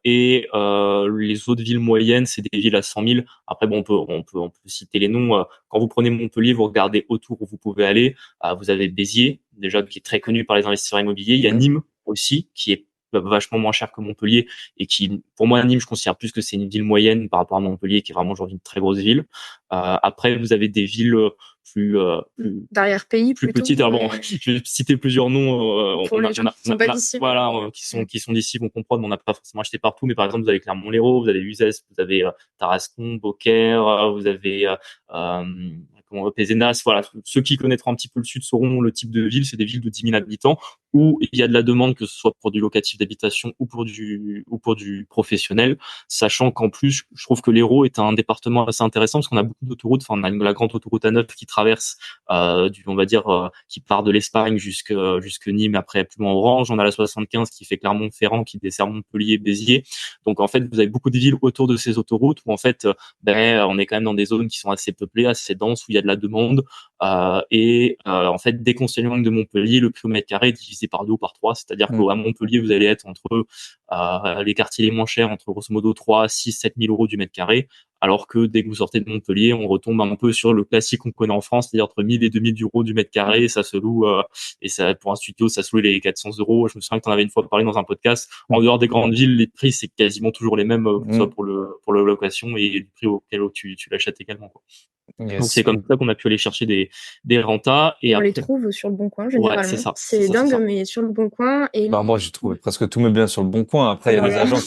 Les autres villes moyennes, c'est des villes à 100 000. Après, bon, on peut citer les noms. Quand vous prenez Montpellier, vous regardez autour où vous pouvez aller. Vous avez Béziers, déjà qui est très connu par les investisseurs immobiliers. Il y a Nîmes aussi, qui est vachement moins cher que Montpellier et qui, pour moi, Nîmes, je considère plus que c'est une ville moyenne par rapport à Montpellier, qui est vraiment aujourd'hui une très grosse ville. Après, vous avez des villes plus d'arrière-pays plus plutôt. petites. Alors bon, je vais citer plusieurs noms. Pour les gens qui sont pas d'ici. Voilà, qui sont d'ici, vont comprendre. Mais on n'a pas forcément acheté partout. Mais par exemple, vous avez Clermont-Lérault, vous avez Uzès, vous avez Tarascon, Beaucaire, vous avez Pézenas. Voilà, ceux qui connaîtront un petit peu le sud sauront le type de ville. C'est des villes de 10 000 habitants où il y a de la demande, que ce soit pour du locatif d'habitation ou pour du professionnel. Sachant qu'en plus, je trouve que l'Hérault est un département assez intéressant parce qu'on a beaucoup d'autoroutes. Enfin, on a la grande autoroute A9 qui traverse on va dire qui part de l'Espagne jusque Nîmes, après plus loin Orange. On a la 75 qui fait Clermont-Ferrand, qui dessert Montpellier, Béziers. Donc en fait, vous avez beaucoup de villes autour de ces autoroutes où en fait, on est quand même dans des zones qui sont assez peuplées, assez denses, où il y a de la demande. En fait, dès qu'on s'éloigne de Montpellier, le prix au mètre carré est divisé par 2 ou par 3. C'est-à-dire qu'à Montpellier, vous allez être entre les quartiers les moins chers, entre grosso modo 3, 6, 7 000 euros du mètre carré. Alors que dès que vous sortez de Montpellier, on retombe un peu sur le classique qu'on connaît en France, c'est-à-dire entre 1 000 et 2 000 euros du mètre carré. Ça se loue, et ça, pour un studio, ça se loue les 400 euros. Je me souviens que tu en avais une fois parlé dans un podcast. En dehors des grandes villes, les prix, c'est quasiment toujours les mêmes, que ce soit pour la location et le prix auquel tu l'achètes également, quoi. Yes. Donc c'est comme ça qu'on a pu aller chercher des rentas. Et on après, les trouve sur le Bon Coin, généralement. Ouais, c'est ça. C'est dingue, mais sur le Bon Coin. Et Bah, moi, j'ai trouvé presque tous mes biens sur le Bon Coin. Après, il y a des agents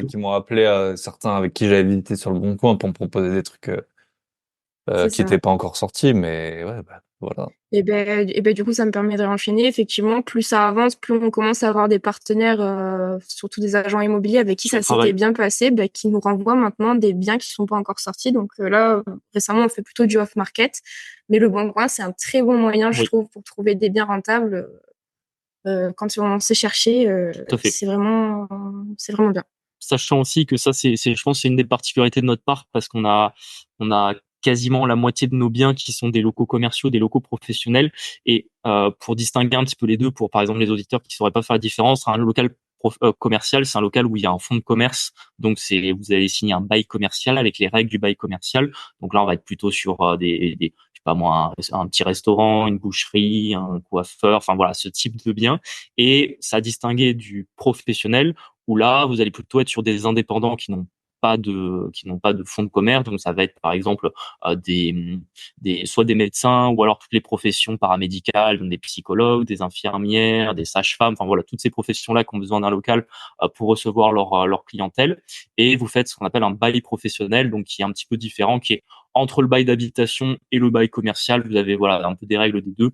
qui m'ont appelé, certains avec qui j'avais visité sur le Bon Coin pour me proposer des trucs qui n'étaient pas encore sortis, mais ouais, bah, voilà. Et ben, du coup, ça me permet de réenchaîner. Effectivement, plus ça avance, plus on commence à avoir des partenaires, surtout des agents immobiliers avec qui ça s'était bien passé, qui nous renvoient maintenant des biens qui sont pas encore sortis. Donc là, récemment, on fait plutôt du off-market. Mais le Bon Coin, c'est un très bon moyen, je trouve, pour trouver des biens rentables. Quand on sait chercher, c'est vraiment bien. Sachant aussi que ça, je pense, c'est une des particularités de notre parc, parce qu'on a quasiment la moitié de nos biens qui sont des locaux commerciaux, des locaux professionnels. Et pour distinguer un petit peu les deux, pour par exemple les auditeurs qui sauraient pas faire la différence, un local commercial, c'est un local où il y a un fonds de commerce. Donc vous allez signer un bail commercial avec les règles du bail commercial. Donc là, on va être plutôt sur je sais pas moi, un petit restaurant, une boucherie, un coiffeur, enfin voilà, ce type de bien. Et ça a distingué du professionnel, où là, vous allez plutôt être sur des indépendants qui n'ont pas de fonds de commerce. Donc ça va être par exemple soit des médecins, ou alors toutes les professions paramédicales, donc des psychologues, des infirmières, des sages-femmes, enfin voilà, toutes ces professions là qui ont besoin d'un local pour recevoir leur clientèle. Et vous faites ce qu'on appelle un bail professionnel, donc qui est un petit peu différent, qui est entre le bail d'habitation et le bail commercial. Vous avez voilà un peu des règles des deux.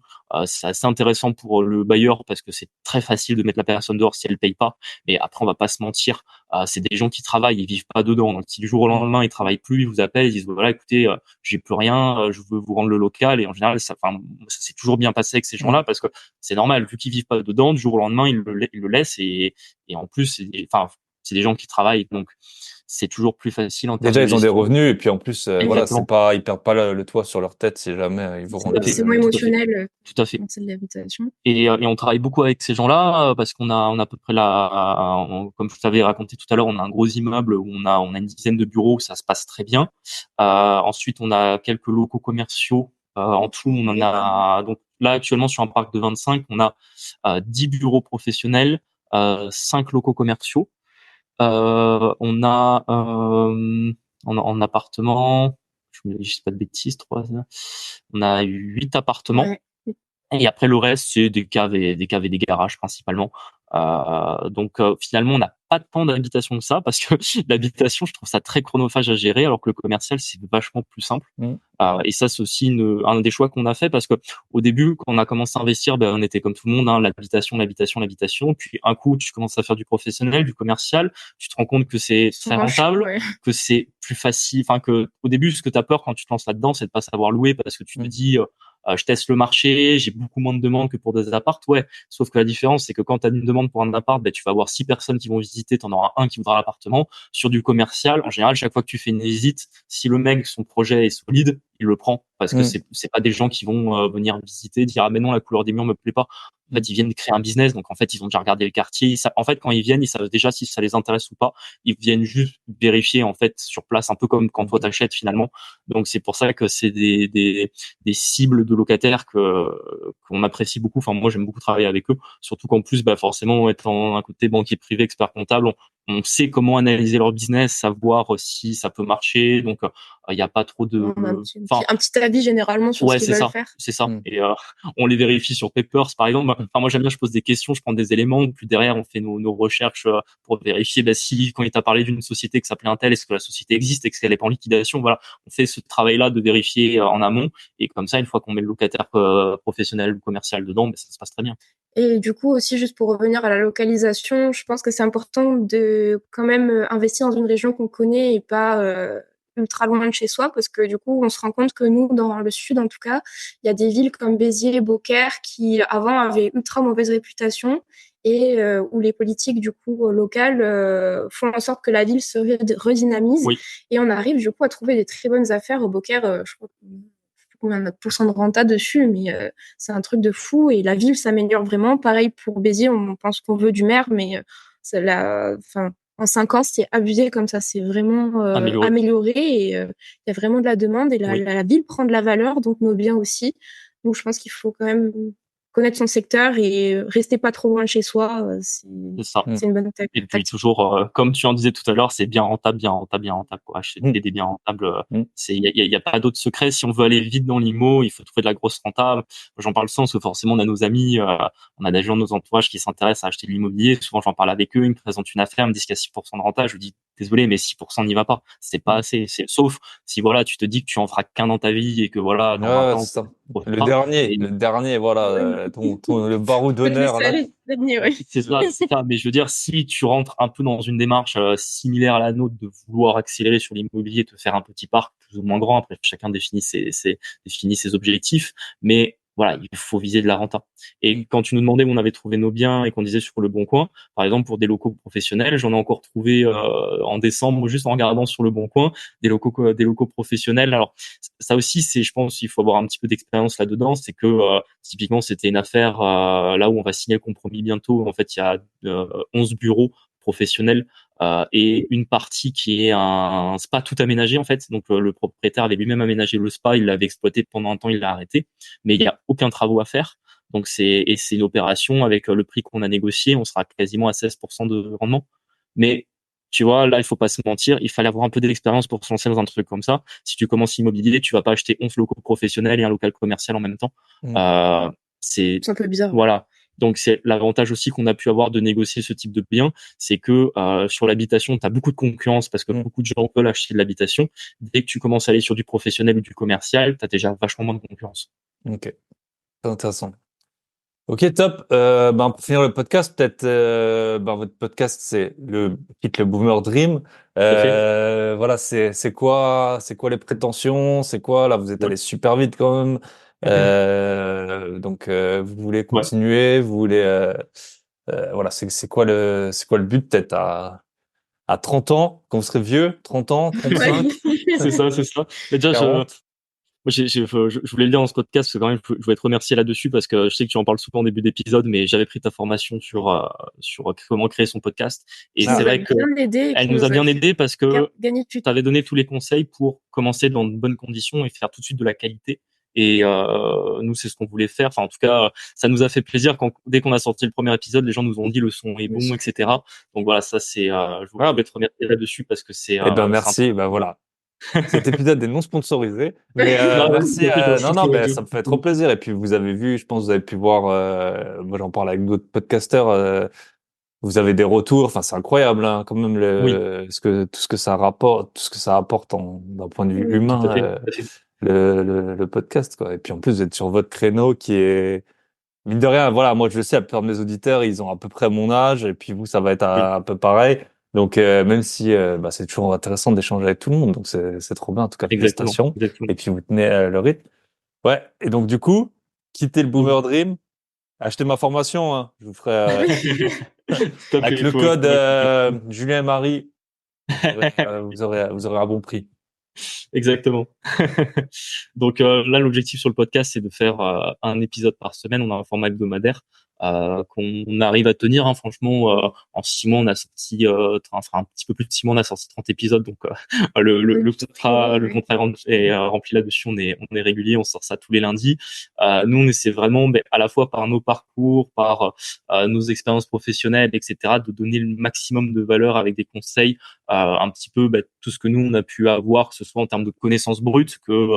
C'est assez intéressant pour le bailleur parce que c'est très facile de mettre la personne dehors si elle paye pas. Mais après, on va pas se mentir, c'est des gens qui travaillent, ils vivent pas dedans. Donc si du jour au lendemain ils travaillent plus, ils vous appellent, ils disent voilà, écoutez, j'ai plus rien, je veux vous rendre le local. Et en général, ça s'est toujours bien passé avec ces gens-là, parce que c'est normal, vu qu'ils vivent pas dedans, du jour au lendemain ils le laissent. Et en plus, c'est des gens qui travaillent, donc c'est toujours plus facile en termes Déjà, de ils ont des gestion. revenus, et puis en plus, voilà, Exactement. ils perdent pas le toit sur leur tête si jamais ils vont rendre. C'est moins émotionnel. Tout à fait. Dans celle d'habitation. Et on travaille beaucoup avec ces gens-là, parce qu'on a à peu près comme je t'avais raconté tout à l'heure, on a un gros immeuble où on a une dizaine de bureaux où ça se passe très bien. Ensuite, on a quelques locaux commerciaux. En tout, on en a, donc là actuellement sur un parc de 25, on a 10 bureaux professionnels, 5 locaux commerciaux. On a en appartement, je ne dis pas de bêtises, on a 8 appartements. Ouais. Et après, le reste, c'est des caves et des garages principalement. Donc finalement, on n'a pas tant d'habitation que ça parce que l'habitation, je trouve ça très chronophage à gérer, alors que le commercial, c'est vachement plus simple. Et ça, c'est aussi un des choix qu'on a fait parce que au début, quand on a commencé à investir, on était comme tout le monde, hein, l'habitation. Puis un coup, tu commences à faire du professionnel, du commercial, tu te rends compte que c'est très rentable, Ouais. que c'est plus facile. Enfin, que au début, ce que tu as peur quand tu te lances là-dedans, c'est de pas savoir louer parce que tu te dis je teste le marché, j'ai beaucoup moins de demandes que pour des apparts. Ouais, sauf que la différence, c'est que quand tu as une demande pour un appart, tu vas avoir 6 personnes qui vont visiter, tu en auras un qui voudra l'appartement. Sur du commercial, en général, chaque fois que tu fais une visite, si le mec, son projet est solide, il le prend parce que c'est pas des gens qui vont venir visiter, dire ah mais non, la couleur des murs me plaît pas. En fait, ils viennent créer un business, donc en fait, ils ont déjà regardé le quartier. En fait, quand ils viennent, ils savent déjà si ça les intéresse ou pas. Ils viennent juste vérifier en fait sur place, un peu comme quand toi t'achètes finalement. Donc c'est pour ça que c'est des cibles de locataires qu'on apprécie beaucoup. Enfin, moi, j'aime beaucoup travailler avec eux, surtout qu'en plus, forcément, étant un côté banquier privé, expert comptable, on sait comment analyser leur business, savoir si ça peut marcher. Donc, il n'y a pas trop de. On a un petit avis généralement sur ce qu'ils veulent faire. C'est ça. Et on les vérifie sur Papers, par exemple. Enfin, moi, j'aime bien, je pose des questions, je prends des éléments, puis derrière, on fait nos recherches pour vérifier si, quand il t'a parlé d'une société que ça s'appelait un tel, est-ce que la société existe, est-ce qu'elle est pas en liquidation. Voilà, on fait ce travail-là de vérifier en amont. Et comme ça, une fois qu'on met le locataire professionnel ou commercial dedans, ça se passe très bien. Et du coup, aussi, juste pour revenir à la localisation, je pense que c'est important de quand même investir dans une région qu'on connaît et pas ultra loin de chez soi, parce que du coup, on se rend compte que nous, dans le sud en tout cas, il y a des villes comme Béziers, Beaucaire, qui avant avaient ultra mauvaise réputation et où les politiques du coup locales font en sorte que la ville se redynamise. Oui. Et on arrive du coup à trouver des très bonnes affaires au Beaucaire. Je crois combien de pourcent de renta dessus, mais c'est un truc de fou et la ville s'améliore vraiment. Pareil pour Béziers, on pense qu'on veut du maire, mais en 5 ans, c'est abusé comme ça, c'est vraiment amélioré et il y a vraiment de la demande et la ville prend de la valeur, donc nos biens aussi. Donc je pense qu'il faut quand même connaître son secteur et rester pas trop loin de chez soi. C'est une bonne tactique. Et puis toujours, comme tu en disais tout à l'heure, c'est bien rentable, quoi. Acheter des biens rentables, il y a pas d'autre secret. Si on veut aller vite dans l'IMO, il faut trouver de la grosse rentable. J'en parle souvent parce que forcément on a nos amis, on a des gens de nos entourages qui s'intéressent à acheter de l'immobilier. Souvent j'en parle avec eux, ils me présentent une affaire, ils me disent qu'il y a 6% de renta. Je lui dis désolé, mais 6% n'y va pas. C'est pas assez. Sauf si voilà, tu te dis que tu en feras qu'un dans ta vie et que voilà, dans 20 ans, ça. Le dernier, voilà, le barreau d'honneur. C'est ça. Mais je veux dire, si tu rentres un peu dans une démarche similaire à la nôtre de vouloir accélérer sur l'immobilier, te faire un petit parc plus ou moins grand, après chacun définit ses objectifs, mais voilà, il faut viser de la renta. Et quand tu nous demandais où on avait trouvé nos biens et qu'on disait sur le Bon Coin, par exemple pour des locaux professionnels, j'en ai encore trouvé en décembre juste en regardant sur le Bon Coin des locaux professionnels. Alors ça aussi, je pense, il faut avoir un petit peu d'expérience là-dedans. C'est que typiquement, c'était une affaire là où on va signer le compromis bientôt. En fait, il y a 11 bureaux professionnels et une partie qui est un spa tout aménagé en fait. Donc le propriétaire avait lui-même aménagé le spa, il l'avait exploité pendant un temps, il l'a arrêté, mais il n'y a aucun travaux à faire. Donc c'est une opération avec le prix qu'on a négocié, on sera quasiment à 16% de rendement. Mais tu vois, là, il faut pas se mentir, il fallait avoir un peu d'expérience pour se lancer dans un truc comme ça. Si tu commences immobilier, tu vas pas acheter 11 locaux professionnels et un local commercial en même temps. C'est un peu bizarre. Voilà. Donc c'est l'avantage aussi qu'on a pu avoir de négocier ce type de bien, c'est que sur l'habitation, tu as beaucoup de concurrence parce que beaucoup de gens veulent acheter de l'habitation. Dès que tu commences à aller sur du professionnel ou du commercial, tu as déjà vachement moins de concurrence. Ok, c'est intéressant. Ok, top. Pour finir le podcast, peut-être votre podcast, c'est le Boomer Dream. Voilà, c'est quoi les prétentions, c'est quoi là, vous êtes allé super vite quand même. Donc vous voulez continuer, vous voulez voilà, c'est quoi le but peut-être à 30 ans, quand vous serez vieux, 30 ans, 35. C'est ça. Mais déjà, je voulais le dire dans ce podcast, parce que quand même, je voulais te remercier là-dessus, parce que je sais que tu en parles souvent au début d'épisode, mais j'avais pris ta formation sur comment créer son podcast. Et c'est vrai que elle nous a bien aidé parce que tu avais donné tous les conseils pour commencer dans de bonnes conditions et faire tout de suite de la qualité. Et nous, c'est ce qu'on voulait faire. Enfin, en tout cas, ça nous a fait plaisir dès qu'on a sorti le premier épisode, les gens nous ont dit le son est bon, etc. Donc voilà, ça c'est. Je voulais te remercier là-dessus parce que c'est. Merci. Voilà. Cet épisode est non sponsorisé, mais merci. Ça me fait trop plaisir. Et puis vous avez vu, je pense, vous avez pu voir. Moi, j'en parle avec d'autres podcasteurs. vous avez des retours. Enfin, c'est incroyable, hein, quand même Oui, tout ce que ça rapporte, tout ce que ça apporte d'un point de vue Oui. tout humain, à fait. Tout à fait. le podcast, quoi. Et puis en plus, vous êtes sur votre créneau qui est mine de rien. Voilà, moi je le sais, la plupart de mes auditeurs, ils ont à peu près mon âge, et puis vous, ça va être Oui, un peu pareil. Donc même si bah, c'est toujours intéressant d'échanger avec tout le monde, donc c'est trop bien. En tout cas, exactement, félicitations. exactement. Et puis vous tenez le rythme. Ouais. Et donc du coup, quittez le Donc, Boomer Dream. Achetez ma formation, hein. Je vous ferai s'il te plaît, avec le il code faut Julien et Marie, vous aurez un bon prix. exactement. Donc là, l'objectif sur le podcast, c'est de faire un épisode par semaine. On a un format hebdomadaire qu'on arrive à tenir. Hein. Franchement, en 6 mois, on a sorti, enfin un petit peu plus de 6 mois, on a sorti 30 épisodes. Donc Oui. le contrat est rempli là-dessus. On est régulier, on sort ça tous les lundis. Nous, on essaie vraiment, à la fois par nos parcours, par nos expériences professionnelles, etc., de donner le maximum de valeur avec des conseils un petit peu tout ce que nous on a pu avoir, que ce soit en termes de connaissances brutes, que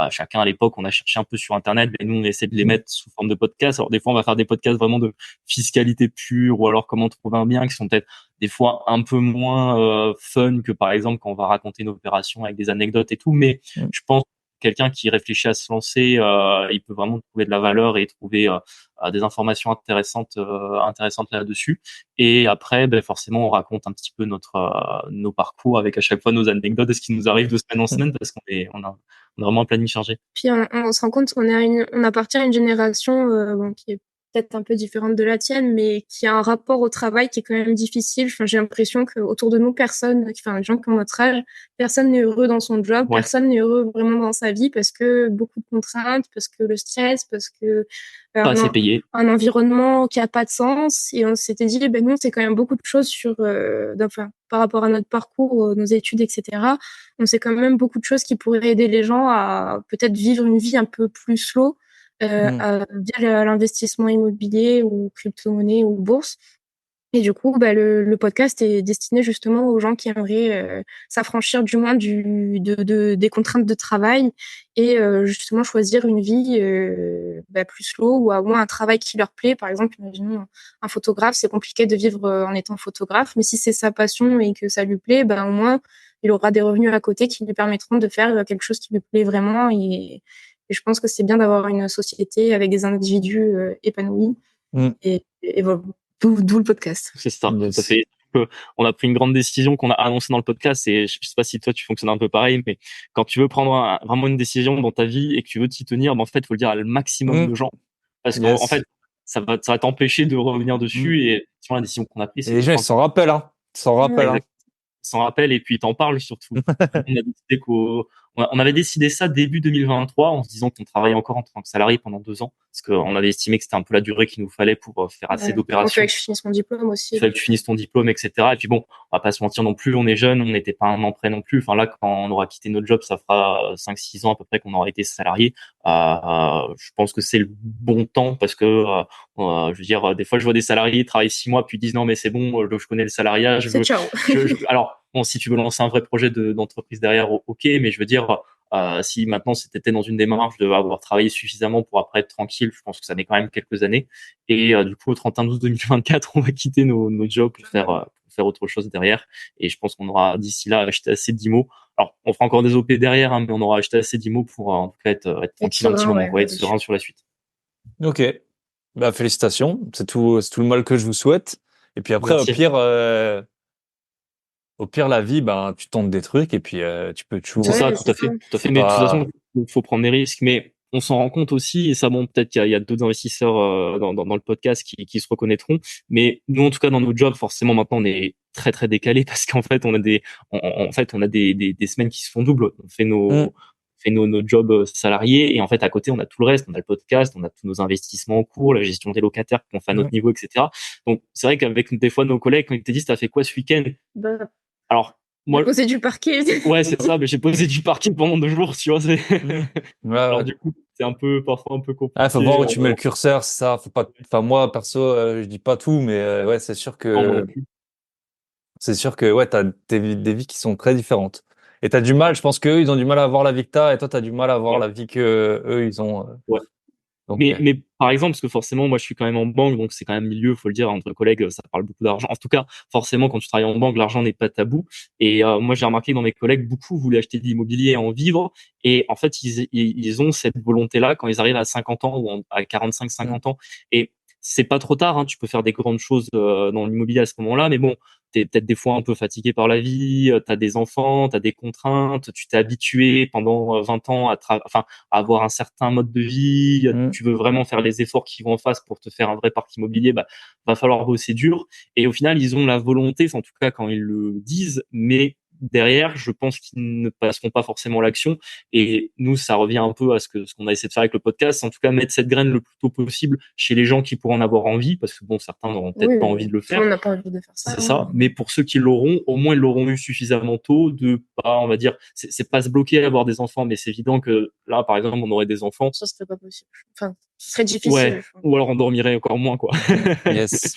chacun à l'époque on a cherché un peu sur internet, mais nous on essaie de les mettre sous forme de podcast. Alors des fois on va faire des podcasts vraiment de fiscalité pure, ou alors comment trouver un bien, qui sont peut-être des fois un peu moins fun que par exemple quand on va raconter une opération avec des anecdotes et tout, mais Mm. je pense que quelqu'un qui réfléchit à se lancer, il peut vraiment trouver de la valeur et trouver des informations intéressantes là-dessus. Et après, forcément, on raconte un petit peu nos parcours avec à chaque fois nos anecdotes et ce qui nous arrive de semaine en semaine parce on a vraiment un planning chargé. Puis on se rend compte on appartient à une génération bon, qui est peut-être un peu différente de la tienne, mais qui a un rapport au travail qui est quand même difficile. Enfin, j'ai l'impression qu'autour de nous, enfin, les gens qui ont notre âge, personne n'est heureux dans son job, Ouais, personne n'est heureux vraiment dans sa vie parce que beaucoup de contraintes, parce que le stress, parce que pas un, assez en- payé. un environnement qui a pas de sens. Et on s'était dit, ben nous, c'est quand même beaucoup de choses enfin, par rapport à notre parcours, nos études, etc. On sait quand même beaucoup de choses qui pourraient aider les gens à peut-être vivre une vie un peu plus slow Mm. via l'investissement immobilier ou crypto-monnaie ou bourse. Et du coup, bah, le podcast est destiné justement aux gens qui aimeraient s'affranchir du moins des contraintes de travail et justement choisir une vie plus slow ou à moins un travail qui leur plaît. Par exemple, imaginons un photographe, c'est compliqué de vivre en étant photographe, mais si c'est sa passion et que ça lui plaît, ben, au moins il aura des revenus à côté qui lui permettront de faire quelque chose qui lui plaît vraiment. Et je pense que c'est bien d'avoir une société avec des individus épanouis. Mm. Et voilà. D'où le podcast. C'est ça, tout à Yes. fait. On a pris une grande décision qu'on a annoncée dans le podcast et je sais pas si toi tu fonctionnes un peu pareil, mais quand tu veux prendre vraiment une décision dans ta vie et que tu veux t'y tenir, en fait, il faut le dire à le maximum Mm. de gens parce qu'en fait, Yes. ça va t'empêcher de revenir Mm. dessus et sur la décision qu'on a prise, Et c'est les de gens, ils prendre s'en rappellent, hein. Ils s'en rappellent, Ouais. hein. s'en rappelle et puis t'en parles surtout. On a décidé on avait décidé ça début 2023 en se disant qu'on travaillait encore en tant que salarié pendant 2 ans parce qu'on avait estimé que c'était un peu la durée qu'il nous fallait pour faire assez Ouais. Bon, fallait d'opérations. que je finisse mon diplôme Il aussi. fallait que tu finisses ton diplôme, etc. Et puis bon, on va pas se mentir non plus, on est jeune, on n'était pas un an près non plus. Enfin là, quand on aura quitté notre job, ça fera 5-6 ans à peu près qu'on aura été salarié. Je pense que c'est le bon temps parce que, je veux dire, des fois, je vois des salariés travailler 6 mois puis ils disent non mais c'est bon, je connais le salariat, C'est ciao. Alors bon, si tu veux lancer un vrai projet d'entreprise derrière, ok, mais je veux dire. Si maintenant c'était dans une démarche de avoir travaillé suffisamment pour après être tranquille, je pense que ça met quand même quelques années. Et du coup, au 31/12/2024, on va quitter nos jobs pour faire autre chose derrière. Et je pense qu'on aura d'ici là acheté assez d'IMO. Alors, on fera encore des OP derrière, hein, mais on aura acheté assez d'IMO pour en tout cas être Être tranquille un petit serein, moment, ouais, quoi, être c'est serein sûr. sur la suite. Ok. Bah, félicitations. C'est tout le mal que je vous souhaite. Et puis après, Merci. au pire, la vie, ben, tu tentes des trucs et puis tu peux C'est toujours. ça, Ouais, tout c'est à ça. fait, tout à fait. C'est Mais de toute façon, pas. il faut prendre des risques. Mais on s'en rend compte aussi, et ça, bon, peut-être qu'il y a d'autres investisseurs dans le podcast qui se reconnaîtront. Mais nous, en tout cas, dans nos jobs, forcément, maintenant, on est très très décalé parce qu'en fait, on a des semaines qui se font double. Hmm. On fait nos jobs salariés et en fait, à côté, on a tout le reste. On a le podcast, on a tous nos investissements en cours, la gestion des locataires qu'on fait à Hmm. notre niveau, etc. Donc, c'est vrai qu'avec des fois nos collègues, quand ils te disent, t'as fait quoi ce week-end? Bah, Alors, j'ai moi, posé du parquet. ouais, c'est ça, mais j'ai posé du parking pendant 2 jours, tu vois. Hmm. Ouais, Alors ouais. du coup, c'est parfois un peu Ah, faut voir compliqué. où tu mets le curseur, c'est ça. Faut pas. Enfin, moi, perso, je dis pas tout, mais ouais, Non, moi non plus. c'est sûr que ouais, t'as des vies qui sont très différentes. Et t'as du mal. Je pense qu'eux, ils ont du mal à avoir la vie que t'as, et toi, t'as du mal à avoir Ouais, la vie que eux, ils ont. ouais. Donc, Mais par exemple, parce que forcément, moi, je suis quand même en banque, donc c'est quand même milieu, faut le dire, entre collègues, ça parle beaucoup d'argent. En tout cas, forcément, quand tu travailles en banque, l'argent n'est pas tabou. Et moi, j'ai remarqué que dans mes collègues, beaucoup voulaient acheter de l'immobilier et en vivre. Et en fait, ils ont cette volonté-là quand ils arrivent à 50 ans ou à 45, 50 ans. Et c'est pas trop tard, hein, tu peux faire des grandes choses dans l'immobilier à ce moment-là, mais bon, t'es peut-être des fois un peu fatigué par la vie, t'as des enfants, t'as des contraintes, tu t'es habitué pendant 20 ans à avoir un certain mode de vie, tu veux vraiment faire les efforts qui vont en face pour te faire un vrai parc immobilier, bah, va falloir bosser dur. Et au final, ils ont la volonté, en tout cas quand ils le disent, mais derrière, je pense qu'ils ne passeront pas forcément l'action. Et nous, ça revient un peu à ce qu'on a essayé de faire avec le podcast, en tout cas mettre cette graine le plus tôt possible chez les gens qui pourront en avoir envie, parce que bon, certains n'auront peut-être pas envie de le faire. On n'a pas envie de faire ça. C'est ça. Mais pour ceux qui l'auront, au moins ils l'auront eu suffisamment tôt de pas, on va dire, c'est pas se bloquer à avoir des enfants, mais c'est évident que là, par exemple, on aurait des enfants. Ça serait pas possible. Enfin, ce serait difficile. Ouais. Ou alors on dormirait encore moins, quoi. Yes.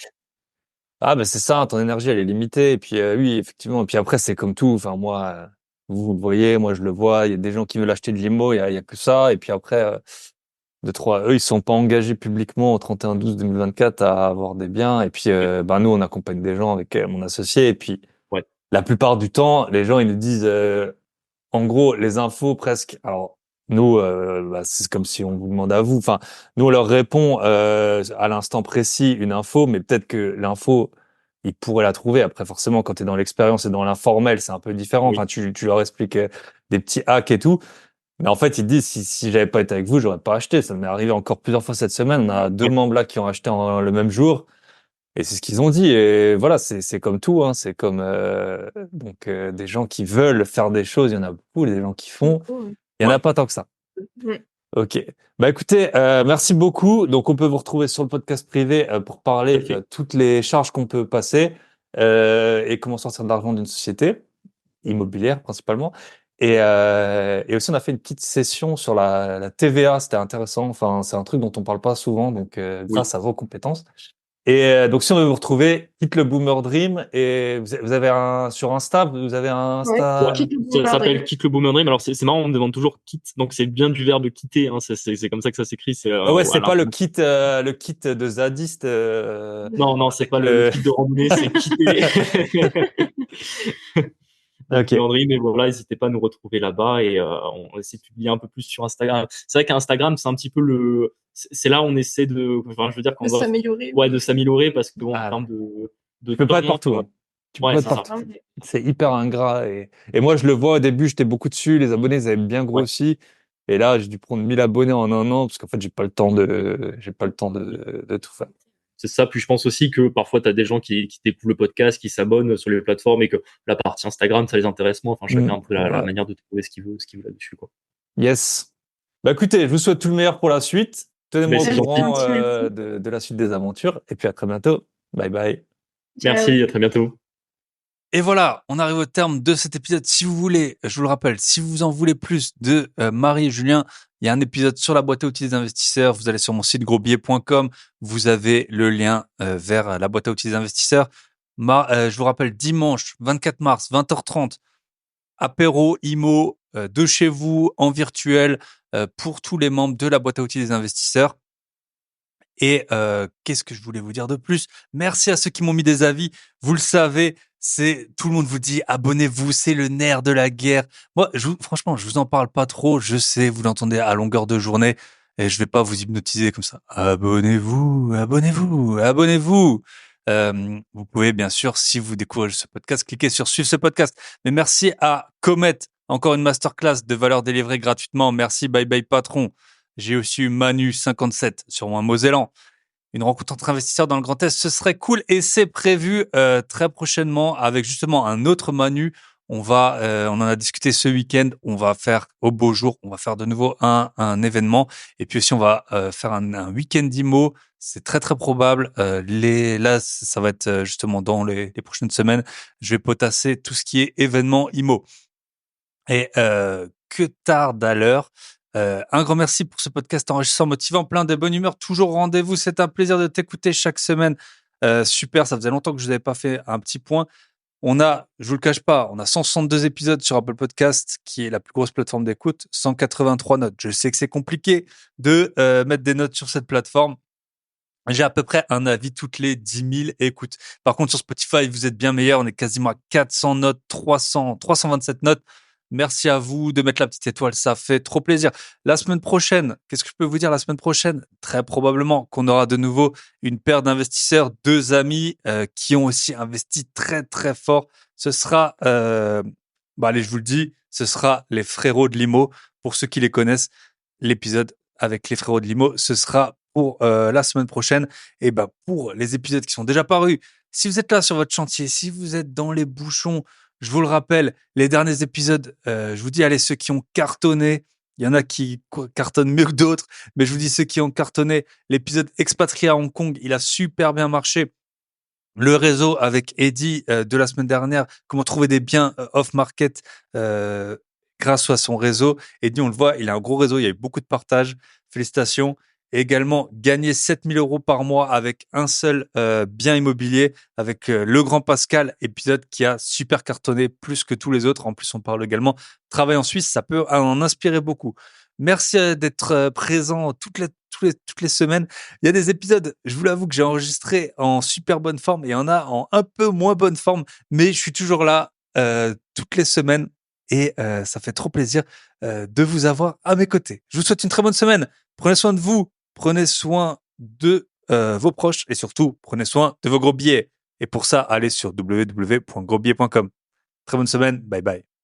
Ah, ben c'est ça, ton énergie, elle est limitée. Et puis, oui, effectivement. Et puis après, c'est comme tout. Enfin, moi, vous le voyez, moi, je le vois. Il y a des gens qui veulent acheter de l'IMO, il y a que ça. Et puis après, deux, trois, eux, ils sont pas engagés publiquement au 31/12/2024 à avoir des biens. Et puis, ben, nous, on accompagne des gens avec mon associé. Et puis, Ouais. la plupart du temps, les gens, ils nous disent, en gros, les infos presque. Alors, nous, bah, c'est comme si on vous demande à vous. Enfin, nous, on leur répond à l'instant précis une info, mais peut-être que l'info, ils pourraient la trouver. Après, forcément, quand tu es dans l'expérience et dans l'informel, c'est un peu différent. Oui. Enfin, tu leur expliques des petits hacks et tout. Mais en fait, ils disent, si j'avais pas été avec vous, j'aurais pas acheté. Ça m'est arrivé encore plusieurs fois cette semaine. On a deux membres là qui ont acheté le même jour. Et c'est ce qu'ils ont dit. Et voilà, c'est comme tout, hein. C'est comme donc des gens qui veulent faire des choses, il y en a beaucoup. Des gens qui font, il y en a pas tant que ça. Ok. Bah écoutez, merci beaucoup. Donc on peut vous retrouver sur le podcast privé pour parler toutes les charges qu'on peut passer et comment sortir de l'argent d'une société immobilière principalement. Et aussi on a fait une petite session sur la TVA. C'était intéressant. Enfin, c'est un truc dont on parle pas souvent. Donc grâce à vos compétences. Et donc, si on veut vous retrouver, quitte le Boomer Dream. Et vous avez sur Insta, vous avez un Insta. Ça s'appelle Quitte le Boomer Dream. Alors, c'est marrant, on me demande toujours quitte. Donc, c'est bien du verbe quitter, hein. C'est comme ça que ça s'écrit. Ouais, c'est pas le kit de zadiste. Non, c'est pas le kit de randonnée, c'est quitter. Ok. Mais voilà, n'hésitez pas à nous retrouver là-bas et on essaie de publier un peu plus sur Instagram. C'est vrai qu'Instagram, c'est un petit peu c'est là où on essaie je veux dire qu'on doit s'améliorer. Ouais, de s'améliorer parce que bon, en termes de tu peux pas être partout. Hein. Tu peux pas être partout. C'est hyper ingrat et moi je le vois au début, j'étais beaucoup dessus, les abonnés ils avaient bien grossi et là j'ai dû prendre 1000 abonnés en un an parce qu'en fait j'ai pas le temps de tout faire. C'est ça. Puis je pense aussi que parfois, tu as des gens qui découvrent le podcast, qui s'abonnent sur les plateformes et que la partie Instagram, ça les intéresse moins. Enfin, chacun a un peu la manière de trouver ce qu'il veut là-dessus, quoi. Yes. Bah écoutez, je vous souhaite tout le meilleur pour la suite. Tenez-moi au courant de la suite des aventures. Et puis à très bientôt. Bye bye. Merci, à très bientôt. Et voilà, on arrive au terme de cet épisode. Si vous voulez, je vous le rappelle, si vous en voulez plus de Marie et Julien, il y a un épisode sur la boîte à outils des investisseurs. Vous allez sur mon site grosbillet.com. Vous avez le lien vers la boîte à outils des investisseurs. Je vous rappelle, dimanche 24 mars, 20h30, apéro IMO de chez vous en virtuel pour tous les membres de la boîte à outils des investisseurs. Et qu'est-ce que je voulais vous dire de plus? Merci à ceux qui m'ont mis des avis. Vous le savez, tout le monde vous dit abonnez-vous, c'est le nerf de la guerre. Moi, franchement, je vous en parle pas trop. Je sais, vous l'entendez à longueur de journée et je vais pas vous hypnotiser comme ça. Abonnez-vous, abonnez-vous, abonnez-vous. Vous pouvez bien sûr, si vous découvrez ce podcast, cliquer sur suivre ce podcast. Mais merci à Comet, encore une masterclass de valeur délivrée gratuitement. Merci, bye bye patron. J'ai aussi eu Manu 57 sur mon Mosellan. Une rencontre entre investisseurs dans le Grand Est, ce serait cool et c'est prévu très prochainement avec justement un autre Manu. On en a discuté ce week-end. On va faire au beau jour, on va faire de nouveau un événement et puis aussi on va faire un week-end IMO. C'est très très probable. Là, ça va être justement dans les prochaines semaines. Je vais potasser tout ce qui est événement IMO. Et que tarde à l'heure. Un grand merci pour ce podcast enrichissant, motivant, plein de bonne humeur. Toujours au rendez-vous. C'est un plaisir de t'écouter chaque semaine. Super, ça faisait longtemps que je n'avais pas fait un petit point. On a, je vous le cache pas, on a 162 épisodes sur Apple Podcast, qui est la plus grosse plateforme d'écoute, 183 notes. Je sais que c'est compliqué de mettre des notes sur cette plateforme. J'ai à peu près un avis toutes les 10 000 écoutes. Par contre, sur Spotify, vous êtes bien meilleurs. On est quasiment à 400 notes, 327 notes. Merci à vous de mettre la petite étoile. Ça fait trop plaisir. La semaine prochaine, qu'est-ce que je peux vous dire la semaine prochaine? Très probablement qu'on aura de nouveau une paire d'investisseurs, deux amis qui ont aussi investi très, très fort. Ce sera, allez, je vous le dis, ce sera les frérots de Limo. Pour ceux qui les connaissent, l'épisode avec les frérots de Limo, ce sera pour la semaine prochaine. Et pour les épisodes qui sont déjà parus, si vous êtes là sur votre chantier, si vous êtes dans les bouchons, je vous le rappelle, les derniers épisodes, je vous dis, allez, ceux qui ont cartonné, il y en a qui cartonnent mieux que d'autres, mais je vous dis ceux qui ont cartonné, l'épisode expatrié à Hong Kong, il a super bien marché. Le réseau avec Eddie de la semaine dernière, comment trouver des biens off-market grâce à son réseau. Eddie, on le voit, il a un gros réseau, il y a eu beaucoup de partages. Félicitations. Et également, gagner 7 000 € par mois avec un seul bien immobilier, avec le grand Pascal, épisode qui a super cartonné plus que tous les autres. En plus, on parle également travail en Suisse, ça peut en inspirer beaucoup. Merci d'être présent toutes les semaines. Il y a des épisodes, je vous l'avoue, que j'ai enregistrés en super bonne forme et il y en a en un peu moins bonne forme, mais je suis toujours là toutes les semaines et ça fait trop plaisir de vous avoir à mes côtés. Je vous souhaite une très bonne semaine. Prenez soin de vous, prenez soin de vos proches et surtout, prenez soin de vos gros billets. Et pour ça, allez sur www.grosbillets.com. Très bonne semaine, bye bye.